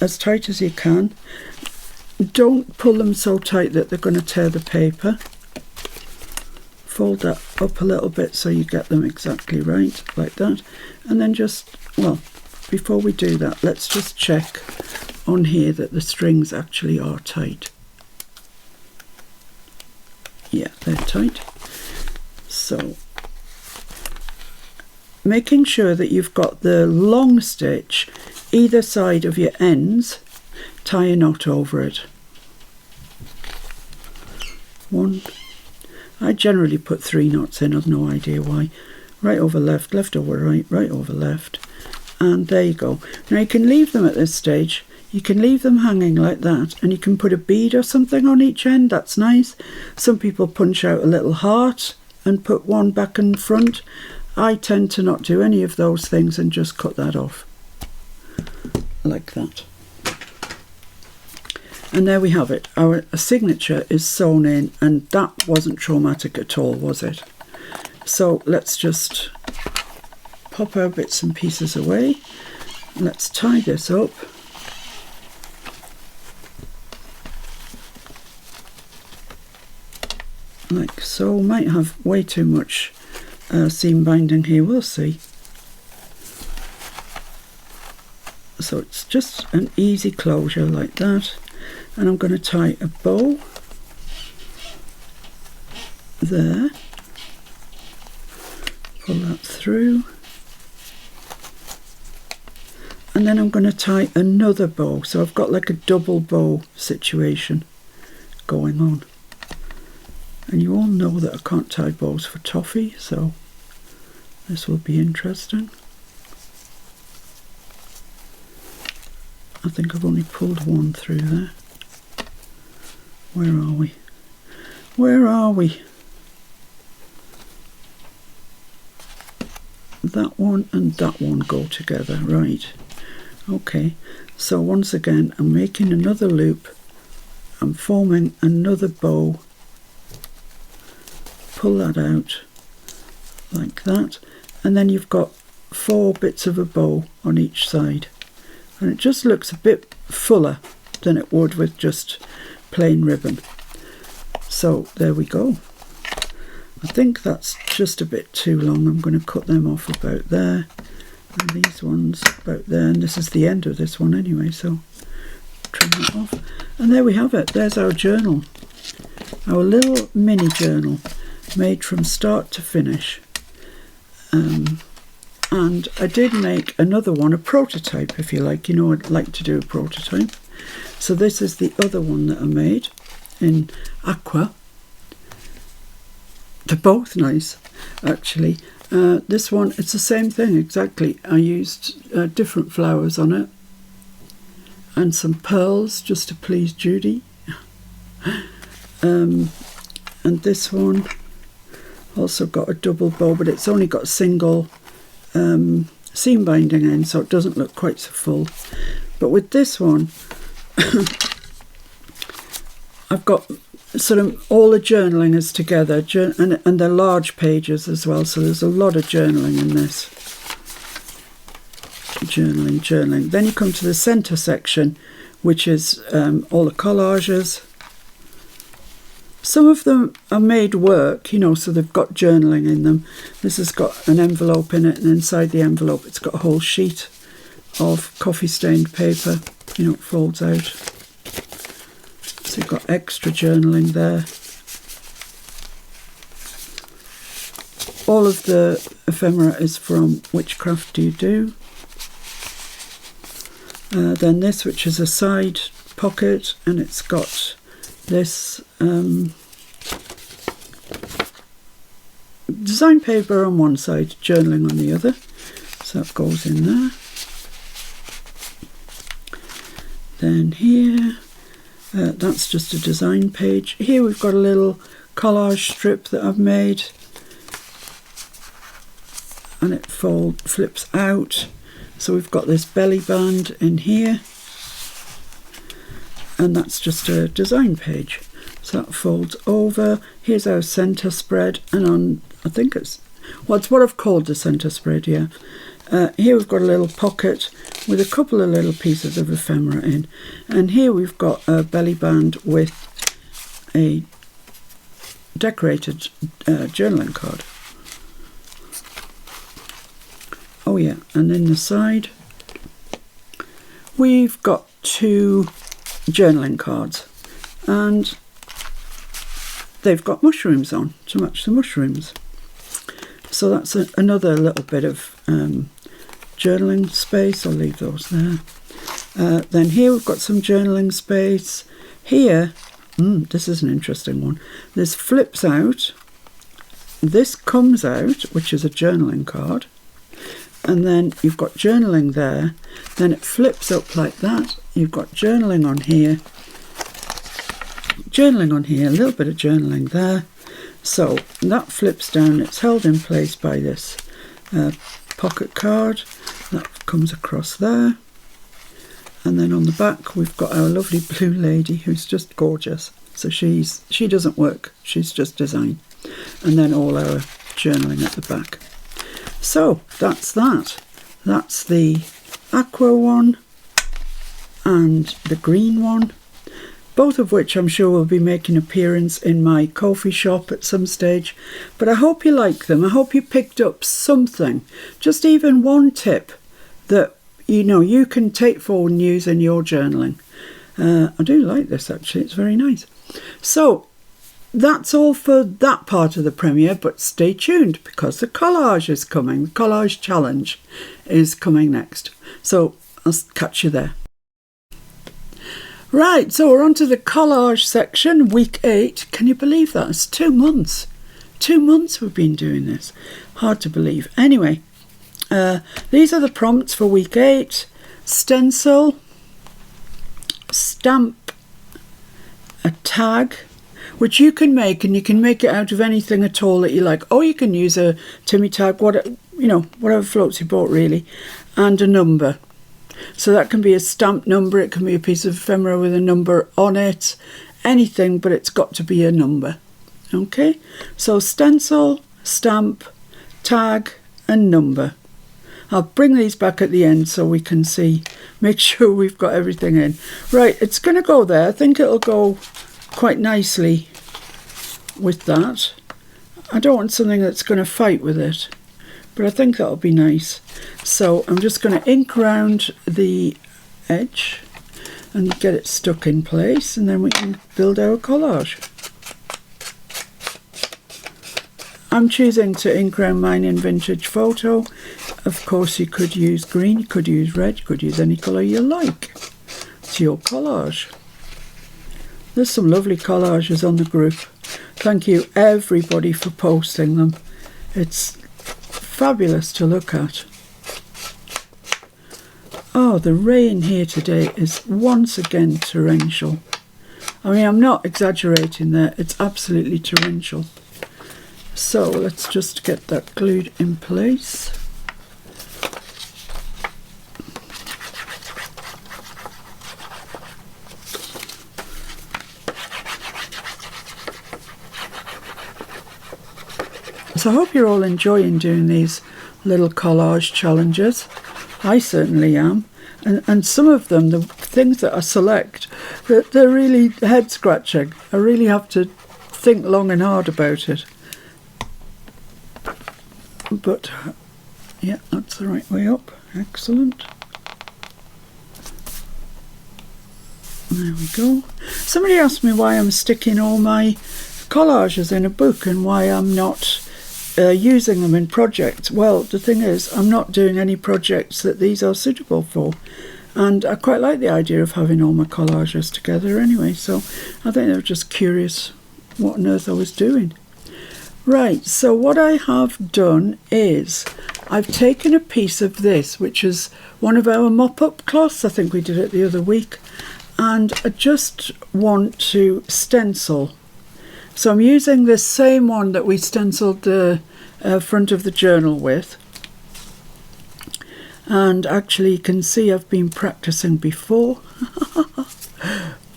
as tight as you can. Don't pull them so tight that they're going to tear the paper. Fold that up a little bit so you get them exactly right, like that. And then just, well, before we do that, let's just check on here that the strings actually are tight. Yeah, they're tight. So, making sure that you've got the long stitch either side of your ends, tie a knot over it. One. I generally put 3 knots in, I've no idea why. Right over left, left over right, right over left. And there you go. Now you can leave them at this stage. You can leave them hanging like that, and you can put a bead or something on each end. That's nice. Some people punch out a little heart and put one back and front. I tend to not do any of those things and just cut that off like that. And there we have it. Our signature is sewn in, and that wasn't traumatic at all, was it? So let's just pop our bits and pieces away. Let's tie this up. Like so. Might have way too much seam binding here, we'll see. So it's just an easy closure like that. And I'm going to tie a bow there, pull that through, and then I'm going to tie another bow. So I've got like a double bow situation going on. And you all know that I can't tie bows for toffee, so this will be interesting. I think I've only pulled one through there. Where are we? Where are we? That one and that one go together, right. Okay, so once again I'm making another loop. I'm forming another bow. Pull that out like that, and then you've got 4 bits of a bow on each side, and it just looks a bit fuller than it would with just plain ribbon. So there we go. I think that's just a bit too long. I'm going to cut them off about there, and these ones about there, and this is the end of this one anyway, so trim that off. And there we have it. There's our journal, our little mini journal made from start to finish. And I did make another one, a prototype if you like. You know, I'd like to do a prototype. So this is the other one that I made in aqua. They're both nice, actually. This one, it's the same thing exactly. I used different flowers on it and some pearls just to please Judy. And this one also got a double bow, but it's only got single seam binding in, so it doesn't look quite so full. But with this one, I've got sort of all the journaling is together, and they're large pages as well, so there's a lot of journaling in this. Journaling. Then you come to the centre section, which is all the collages. Some of them are made work, you know, so they've got journaling in them. This has got an envelope in it, and inside the envelope it's got a whole sheet of coffee stained paper, you know, it folds out. So you've got extra journaling there. All of the ephemera is from Witchcraft Do You Do. Then this, which is a side pocket, and it's got this design paper on one side, journaling on the other, so that goes in there. Then here, that's just a design page. Here we've got a little collage strip that I've made, and it flips out, so we've got this belly band in here, and that's just a design page. So that folds over. Here's our centre spread, and on, I think it's what I've called the centre spread, yeah. Here we've got a little pocket with a couple of little pieces of ephemera in, and here we've got a belly band with a decorated journaling card. Oh yeah, and in the side we've got 2 journaling cards, and they've got mushrooms on to match the mushrooms. So that's another little bit of journaling space. I'll leave those there. Then here we've got some journaling space. Here, this is an interesting one. This flips out. This comes out, which is a journaling card. And then you've got journaling there. Then it flips up like that. You've got journaling on here. Journaling on here, a little bit of journaling there. So that flips down. It's held in place by this pocket card. That comes across there. And then on the back we've got our lovely blue lady who's just gorgeous. So she doesn't work, she's just design. And then all our journaling at the back. So that's that. That's the aqua one and the green one, both of which I'm sure will be making an appearance in my coffee shop at some stage. But I hope you like them. I hope you picked up something, just even one tip that you can take forward and use in your journaling. I do like this actually, it's very nice. So that's all for that part of the premiere, but stay tuned because the collage is coming. The collage challenge is coming next. So I'll catch you there. Right, so we're on to the collage section, week 8. Can you believe that? It's 2 months. 2 months we've been doing this. Hard to believe. Anyway, these are the prompts for week 8. Stencil, stamp, a tag, which you can make, and you can make it out of anything at all that you like. Or you can use a Timmy tag, whatever floats your boat really, and a number. So that can be a stamped number, it can be a piece of ephemera with a number on it, anything, but it's got to be a number. Okay, so stencil, stamp, tag and number. I'll bring these back at the end so we can see, make sure we've got everything in. Right, it's going to go there. I think it'll go quite nicely with that. I don't want something that's going to fight with it, but I think that'll be nice. So I'm just going to ink around the edge and get it stuck in place, and then we can build our collage. I'm choosing to ink around mine in Vintage Photo. Of course you could use green, you could use red, you could use any colour you like. It's your collage. There's some lovely collages on the group. Thank you everybody for posting them. It's fabulous to look at. Oh, the rain here today is once again torrential. I mean, I'm not exaggerating there, it's absolutely torrential. So let's just get that glued in place. So I hope you're all enjoying doing these little collage challenges. I certainly am. And some of them, the things that I select, they're really head scratching. I really have to think long and hard about it. But yeah, that's the right way up. Excellent. There we go. Somebody asked me why I'm sticking all my collages in a book and why I'm not using them in projects. Well, the thing is, I'm not doing any projects that these are suitable for, and I quite like the idea of having all my collages together anyway, so I think they were just curious what on earth I was doing. Right, so what I have done is I've taken a piece of this, which is one of our mop-up cloths. I think we did it the other week, and I just want to stencil. So I'm using this same one that we stenciled the front of the journal with. And actually you can see I've been practicing before.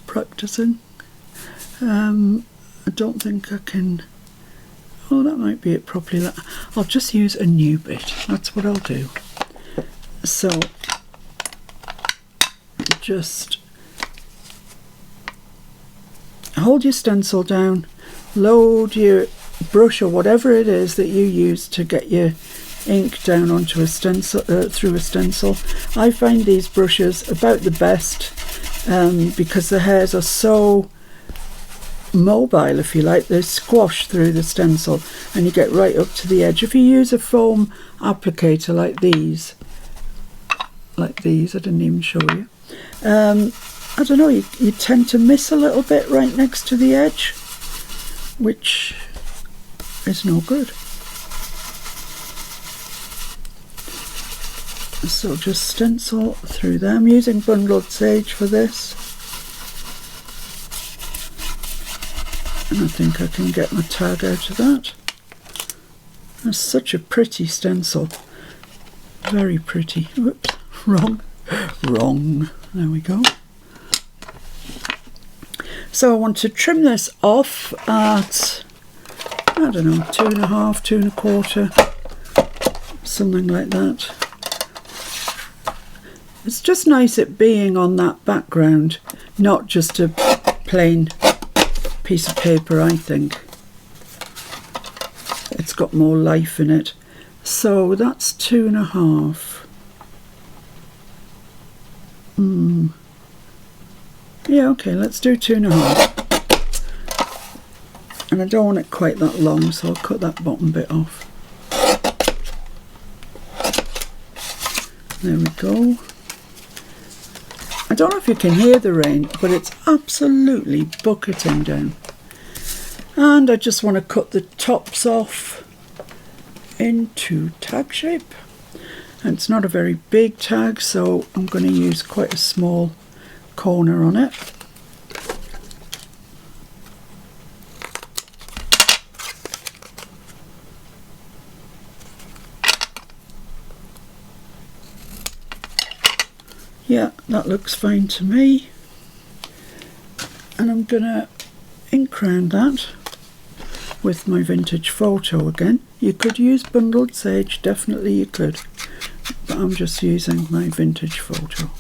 Practicing. I don't think I can... Oh, that might be it properly. I'll just use a new bit. That's what I'll do. So just hold your stencil down, load your brush or whatever it is that you use to get your ink down onto a stencil, through a stencil. I find these brushes about the best because the hairs are so mobile, if you like. They squash through the stencil and you get right up to the edge. If you use a foam applicator like these, I didn't even show you, I don't know, you tend to miss a little bit right next to the edge, which is no good. So just stencil through there. I'm using bundled sage for this, and I think I can get my tag out of that. That's such a pretty stencil, very pretty. Whoops, wrong. There we go. So I want to trim this off at, I don't know, 2.5, 2.25, something like that. It's just nice it being on that background, not just a plain piece of paper, I think. It's got more life in it. So that's 2.5. Yeah, okay, let's do 2.5. And I don't want it quite that long, so I'll cut that bottom bit off. There we go. I don't know if you can hear the rain, but it's absolutely bucketing down. And I just want to cut the tops off into tag shape. And it's not a very big tag, so I'm going to use quite a small corner on it. Yeah, that looks fine to me. And I'm going to ink round that with my vintage photo again. You could use bundled sage, definitely you could, but I'm just using my vintage photo.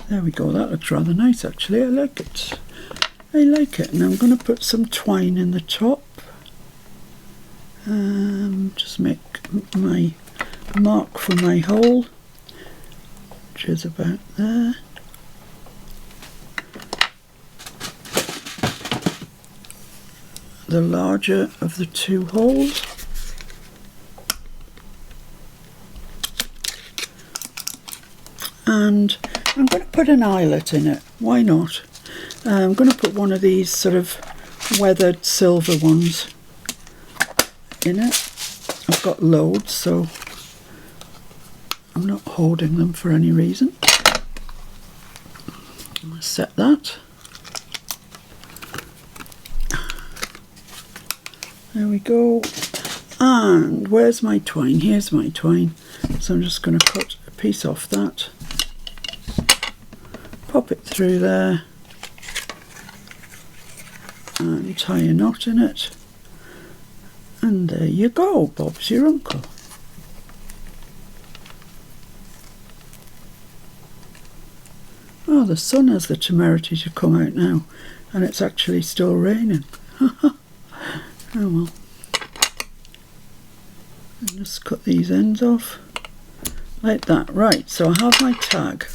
There we go, that looks rather nice actually, I like it. And I'm going to put some twine in the top. Just make my mark for my hole, which is about there. The larger of the two holes. And I'm going to put an eyelet in it, why not? I'm going to put one of these sort of weathered silver ones in it. I've got loads, so I'm not hoarding them for any reason. I'll set that. There we go. And where's my twine? Here's my twine. So I'm just going to cut a piece off that. Pop it through there. And tie a knot in it. And there you go, Bob's your uncle. Oh, the sun has the temerity to come out now, and it's actually still raining. Oh well. And just cut these ends off like that. Right, so I have my tag.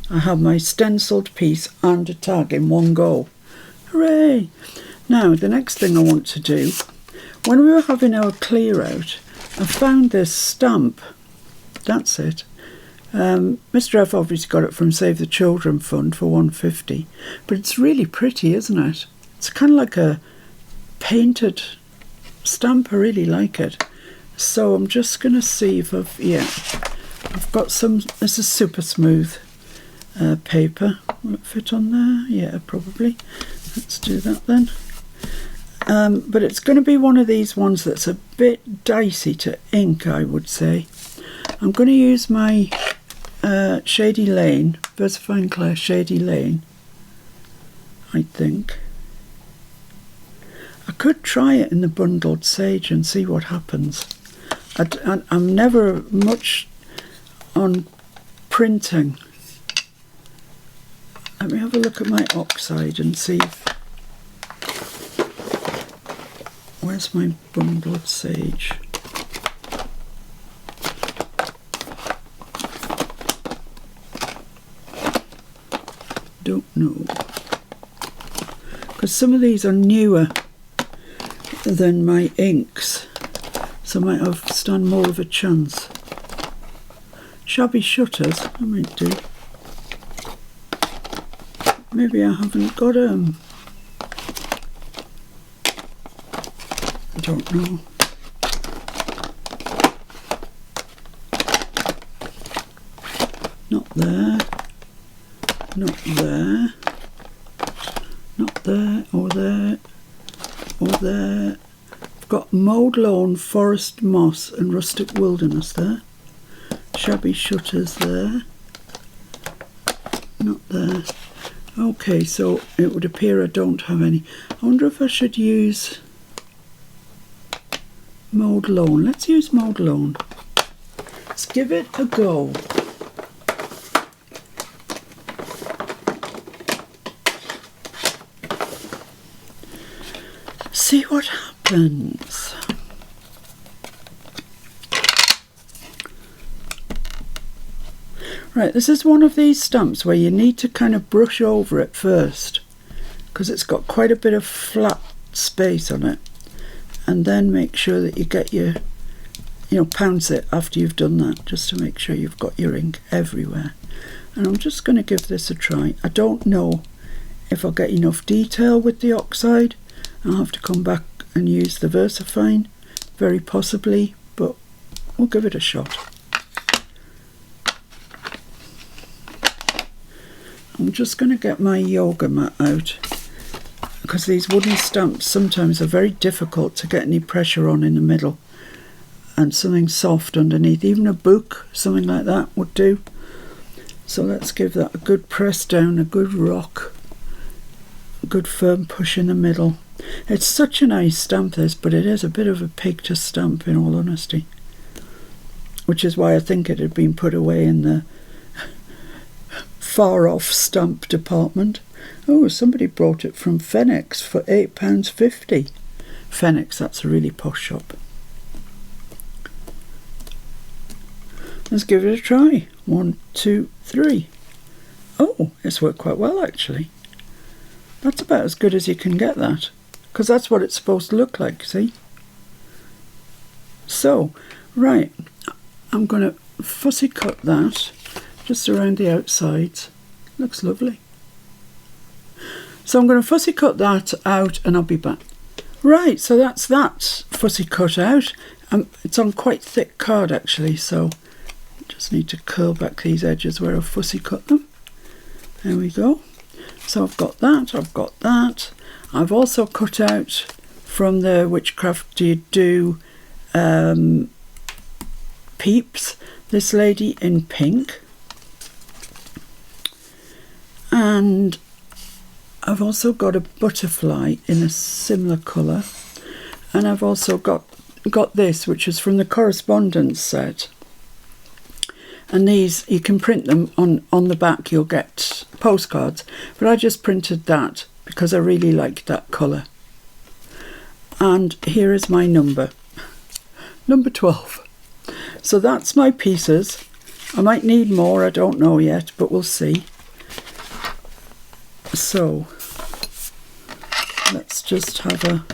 I have my stenciled piece and a tag in one go. Hooray! Now the next thing I want to do, when we were having our clear out, I found this stamp. That's it. Mr. F obviously got it from Save the Children Fund for £1.50, but it's really pretty, isn't it? It's kind of like a painted stamp. I really like it. So I'm just going to see if I've got some. This is super smooth paper. Will it fit on there? Yeah, probably. Let's do that then. But it's going to be one of these ones that's a bit dicey to ink, I would say. I'm going to use my Shady Lane, VersaFine Clay Shady Lane, I think. I could try it in the bundled sage and see what happens. I'm never much on printing. Let me have a look at my oxide and see if... Where's my bundled sage? Don't know. Because some of these are newer than my inks, so I might stand more of a chance. Shabby shutters, I might do. Maybe I haven't got I don't know. Not there. Not there. Not there, or there, or there. I've got mowed lawn, forest moss and rustic wilderness there. Shabby shutters there. Not there. Okay, so it would appear I don't have any. I wonder if I should use mowed lawn. Let's use mowed lawn. Let's give it a go. See what happens. Right, this is one of these stamps where you need to kind of brush over it first because it's got quite a bit of flat space on it, and then make sure that you get your, pounce it after you've done that, just to make sure you've got your ink everywhere. And I'm just going to give this a try. I don't know if I'll get enough detail with the oxide. I'll have to come back and use the VersaFine, very possibly, but we'll give it a shot. I'm just going to get my yoga mat out, because these wooden stamps sometimes are very difficult to get any pressure on in the middle, and something soft underneath. Even a book, something like that would do. So let's give that a good press down, a good rock, a good firm push in the middle. It's such a nice stamp, this, but it is a bit of a pig to stamp, in all honesty, which is why I think it had been put away in the far off stamp department. Oh, somebody brought it from Phoenix for £8.50. Phoenix, that's a really posh shop. Let's give it a try. 1, 2, 3. Oh, it's worked quite well, actually. That's about as good as you can get that, because that's what it's supposed to look like, see? So, right, I'm going to fussy cut that just around the outsides. Looks lovely. So I'm going to fussy cut that out and I'll be back. Right, so that's that fussy cut out. It's on quite thick card actually, so I just need to curl back these edges where I've fussy cut them. There we go. So I've got that, I've got that. I've also cut out from the Witchcraft Do You Do Peeps, this lady in pink. And I've also got a butterfly in a similar colour. And I've also got this, which is from the correspondence set. And these, you can print them on the back, you'll get postcards. But I just printed that because I really liked that colour. And here is my number. Number 12. So that's my pieces. I might need more, I don't know yet, but we'll see. So let's just have a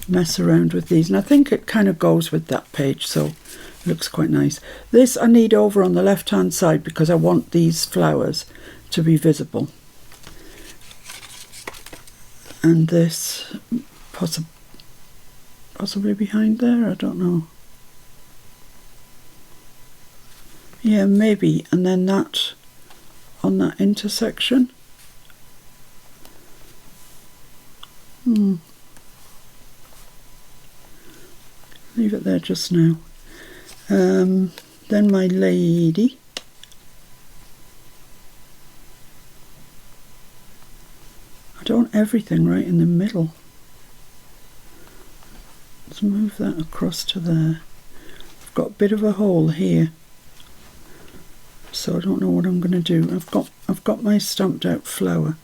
mess around with these. And I think it kind of goes with that page, so it looks quite nice. This I need over on the left hand side because I want these flowers to be visible. And this possibly behind there, I don't know. Yeah, maybe. And then that on that intersection. Leave it there just now. Then my lady. I don't want everything right in the middle. Let's move that across to there. I've got a bit of a hole here, so I don't know what I'm going to do. I've got my stamped out flower,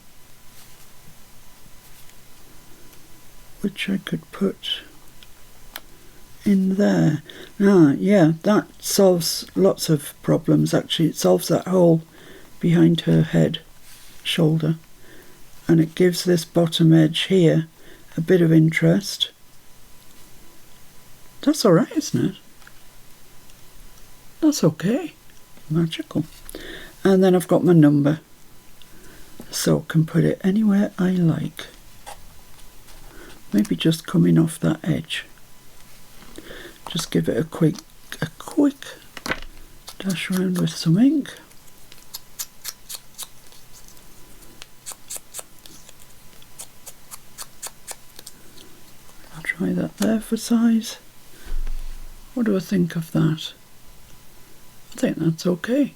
which I could put in there. Yeah, that solves lots of problems actually. It solves that hole behind her head, shoulder, and it gives this bottom edge here a bit of interest. That's alright, isn't it? That's okay. Magical. And then I've got my number, so I can put it anywhere I like. Maybe just coming off that edge. Just give it a quick dash around with some ink. I'll try that there for size. What do I think of that? I think that's okay.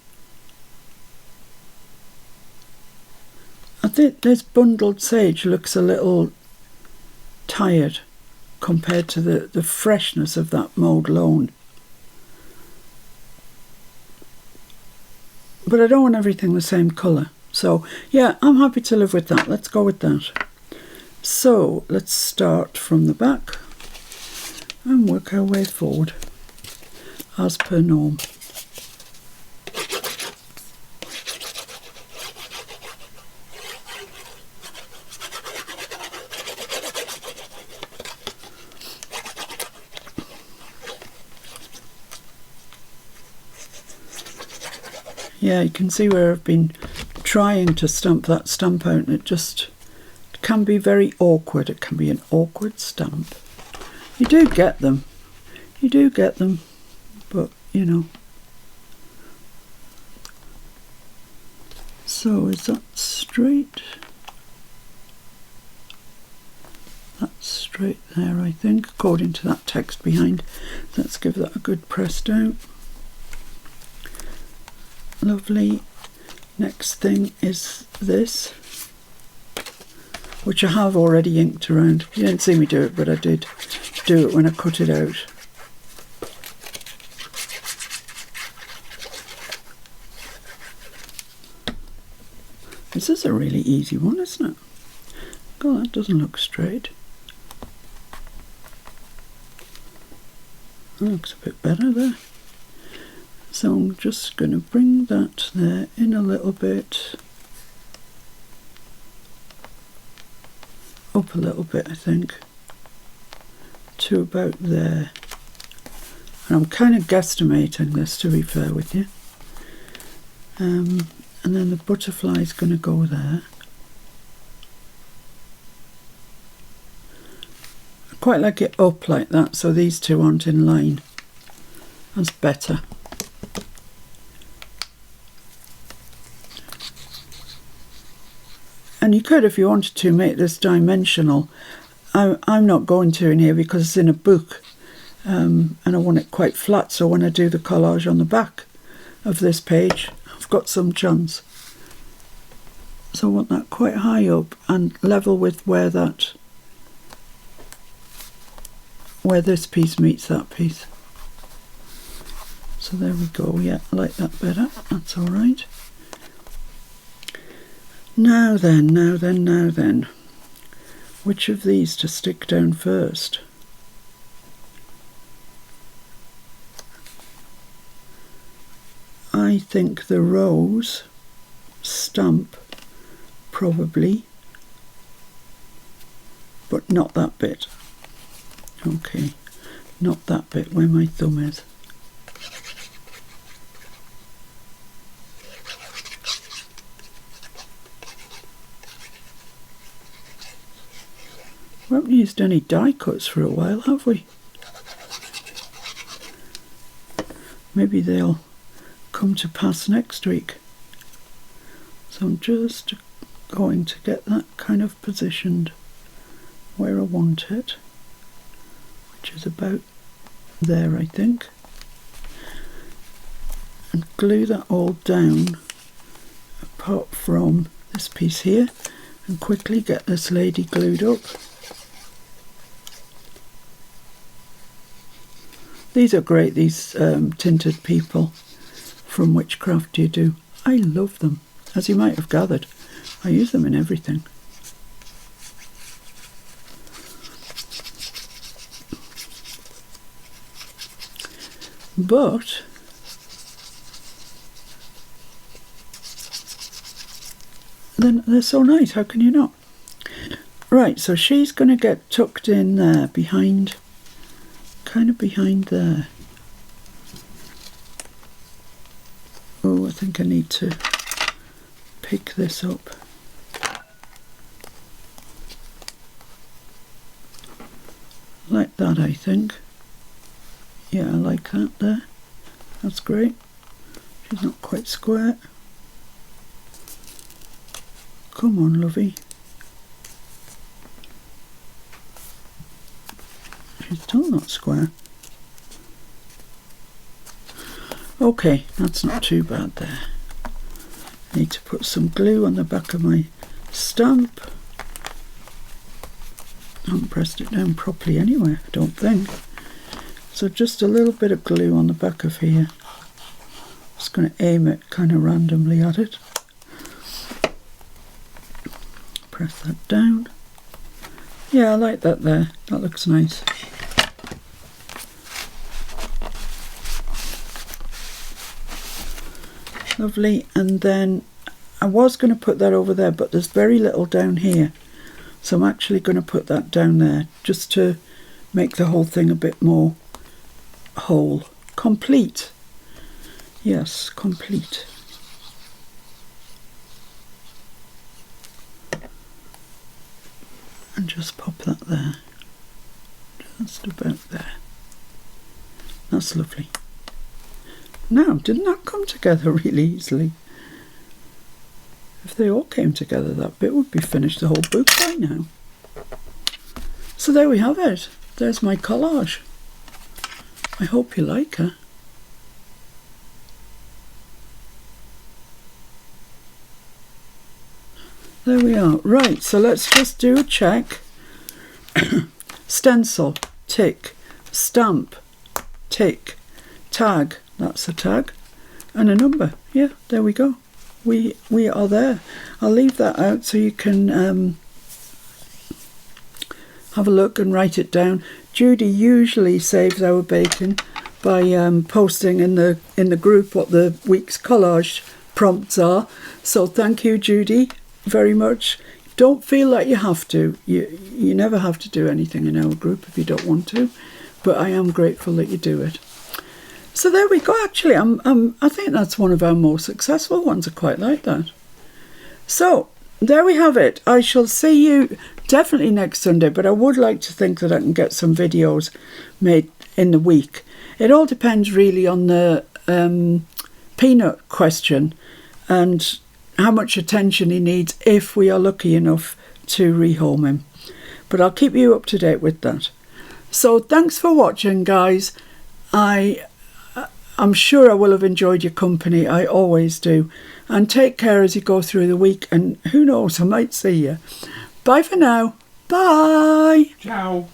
I think this bundled sage looks a little tired compared to the freshness of that mauve lawn. But I don't want everything the same colour. So yeah, I'm happy to live with that. Let's go with that. So let's start from the back and work our way forward as per norm. Yeah, you can see where I've been trying to stamp that stamp out, and it just can be very awkward. It can be an awkward stamp. You do get them. You do get them, but you know. So is that straight? That's straight there, I think, according to that text behind. Let's give that a good press down. Lovely. Next thing is this, which I have already inked around. You didn't see me do it, but I did do it when I cut it out. This is a really easy one, isn't it? God, that doesn't look straight. That looks a bit better there. So I'm just going to bring that there in a little bit, up a little bit I think, to about there. And I'm kind of guesstimating this, to be fair with you. And then the butterfly is going to go there. I quite like it up like that, so these two aren't in line. That's better. And you could, if you wanted to, make this dimensional. I'm not going to in here because it's in a book, and I want it quite flat, so when I do the collage on the back of this page, I've got some chance. So I want that quite high up and level with where this piece meets that piece. So there we go. Yeah, I like that better. That's all right. Now then, which of these to stick down first? I think the rose stamp, probably, but not that bit. Okay, not that bit where my thumb is. We haven't used any die cuts for a while, have we? Maybe they'll come to pass next week. So I'm just going to get that kind of positioned where I want it, which is about there, I think, and glue that all down apart from this piece here, and quickly get this lady glued up. These are great, these tinted people from Witchcraft You Do. I love them, as you might have gathered. I use them in everything. But then they're so nice, how can you not? Right, so she's going to get tucked in there behind, kind of behind there. Oh, I think I need to pick this up. Like that, I think. Yeah, I like that there. That's great. She's not quite square. Come on, lovey. She's still not square. Okay, that's not too bad there. I need to put some glue on the back of my stamp. I haven't pressed it down properly anyway, I don't think. So just a little bit of glue on the back of here. Just going to aim it kind of randomly at it. Press that down. Yeah, I like that there. That looks nice. Lovely. And then I was going to put that over there, but there's very little down here. So I'm actually going to put that down there just to make the whole thing a bit more whole. Complete. Yes, complete. And just pop that there. Just about there. That's lovely. Now, didn't that come together really easily? If they all came together, that bit would be finished, the whole book by now. So there we have it. There's my collage. I hope you like her. There we are. Right, so let's just do a check. Stencil, tick. Stamp, tick. Tag, that's a tag. And a number. Yeah, there we go. We are there. I'll leave that out so you can have a look and write it down. Judy usually saves our bacon by posting in the group what the week's collage prompts are. So thank you, Judy, very much. Don't feel like you have to. You never have to do anything in our group if you don't want to, but I am grateful that you do it. So there we go. Actually, I think that's one of our more successful ones. I quite like that. So there we have it. I shall see you definitely next Sunday, but I would like to think that I can get some videos made in the week. It all depends really on the peanut question and how much attention he needs if we are lucky enough to rehome him. But I'll keep you up to date with that. So thanks for watching, guys. I'm sure I will have enjoyed your company. I always do. And take care as you go through the week. And who knows, I might see you. Bye for now. Bye. Ciao.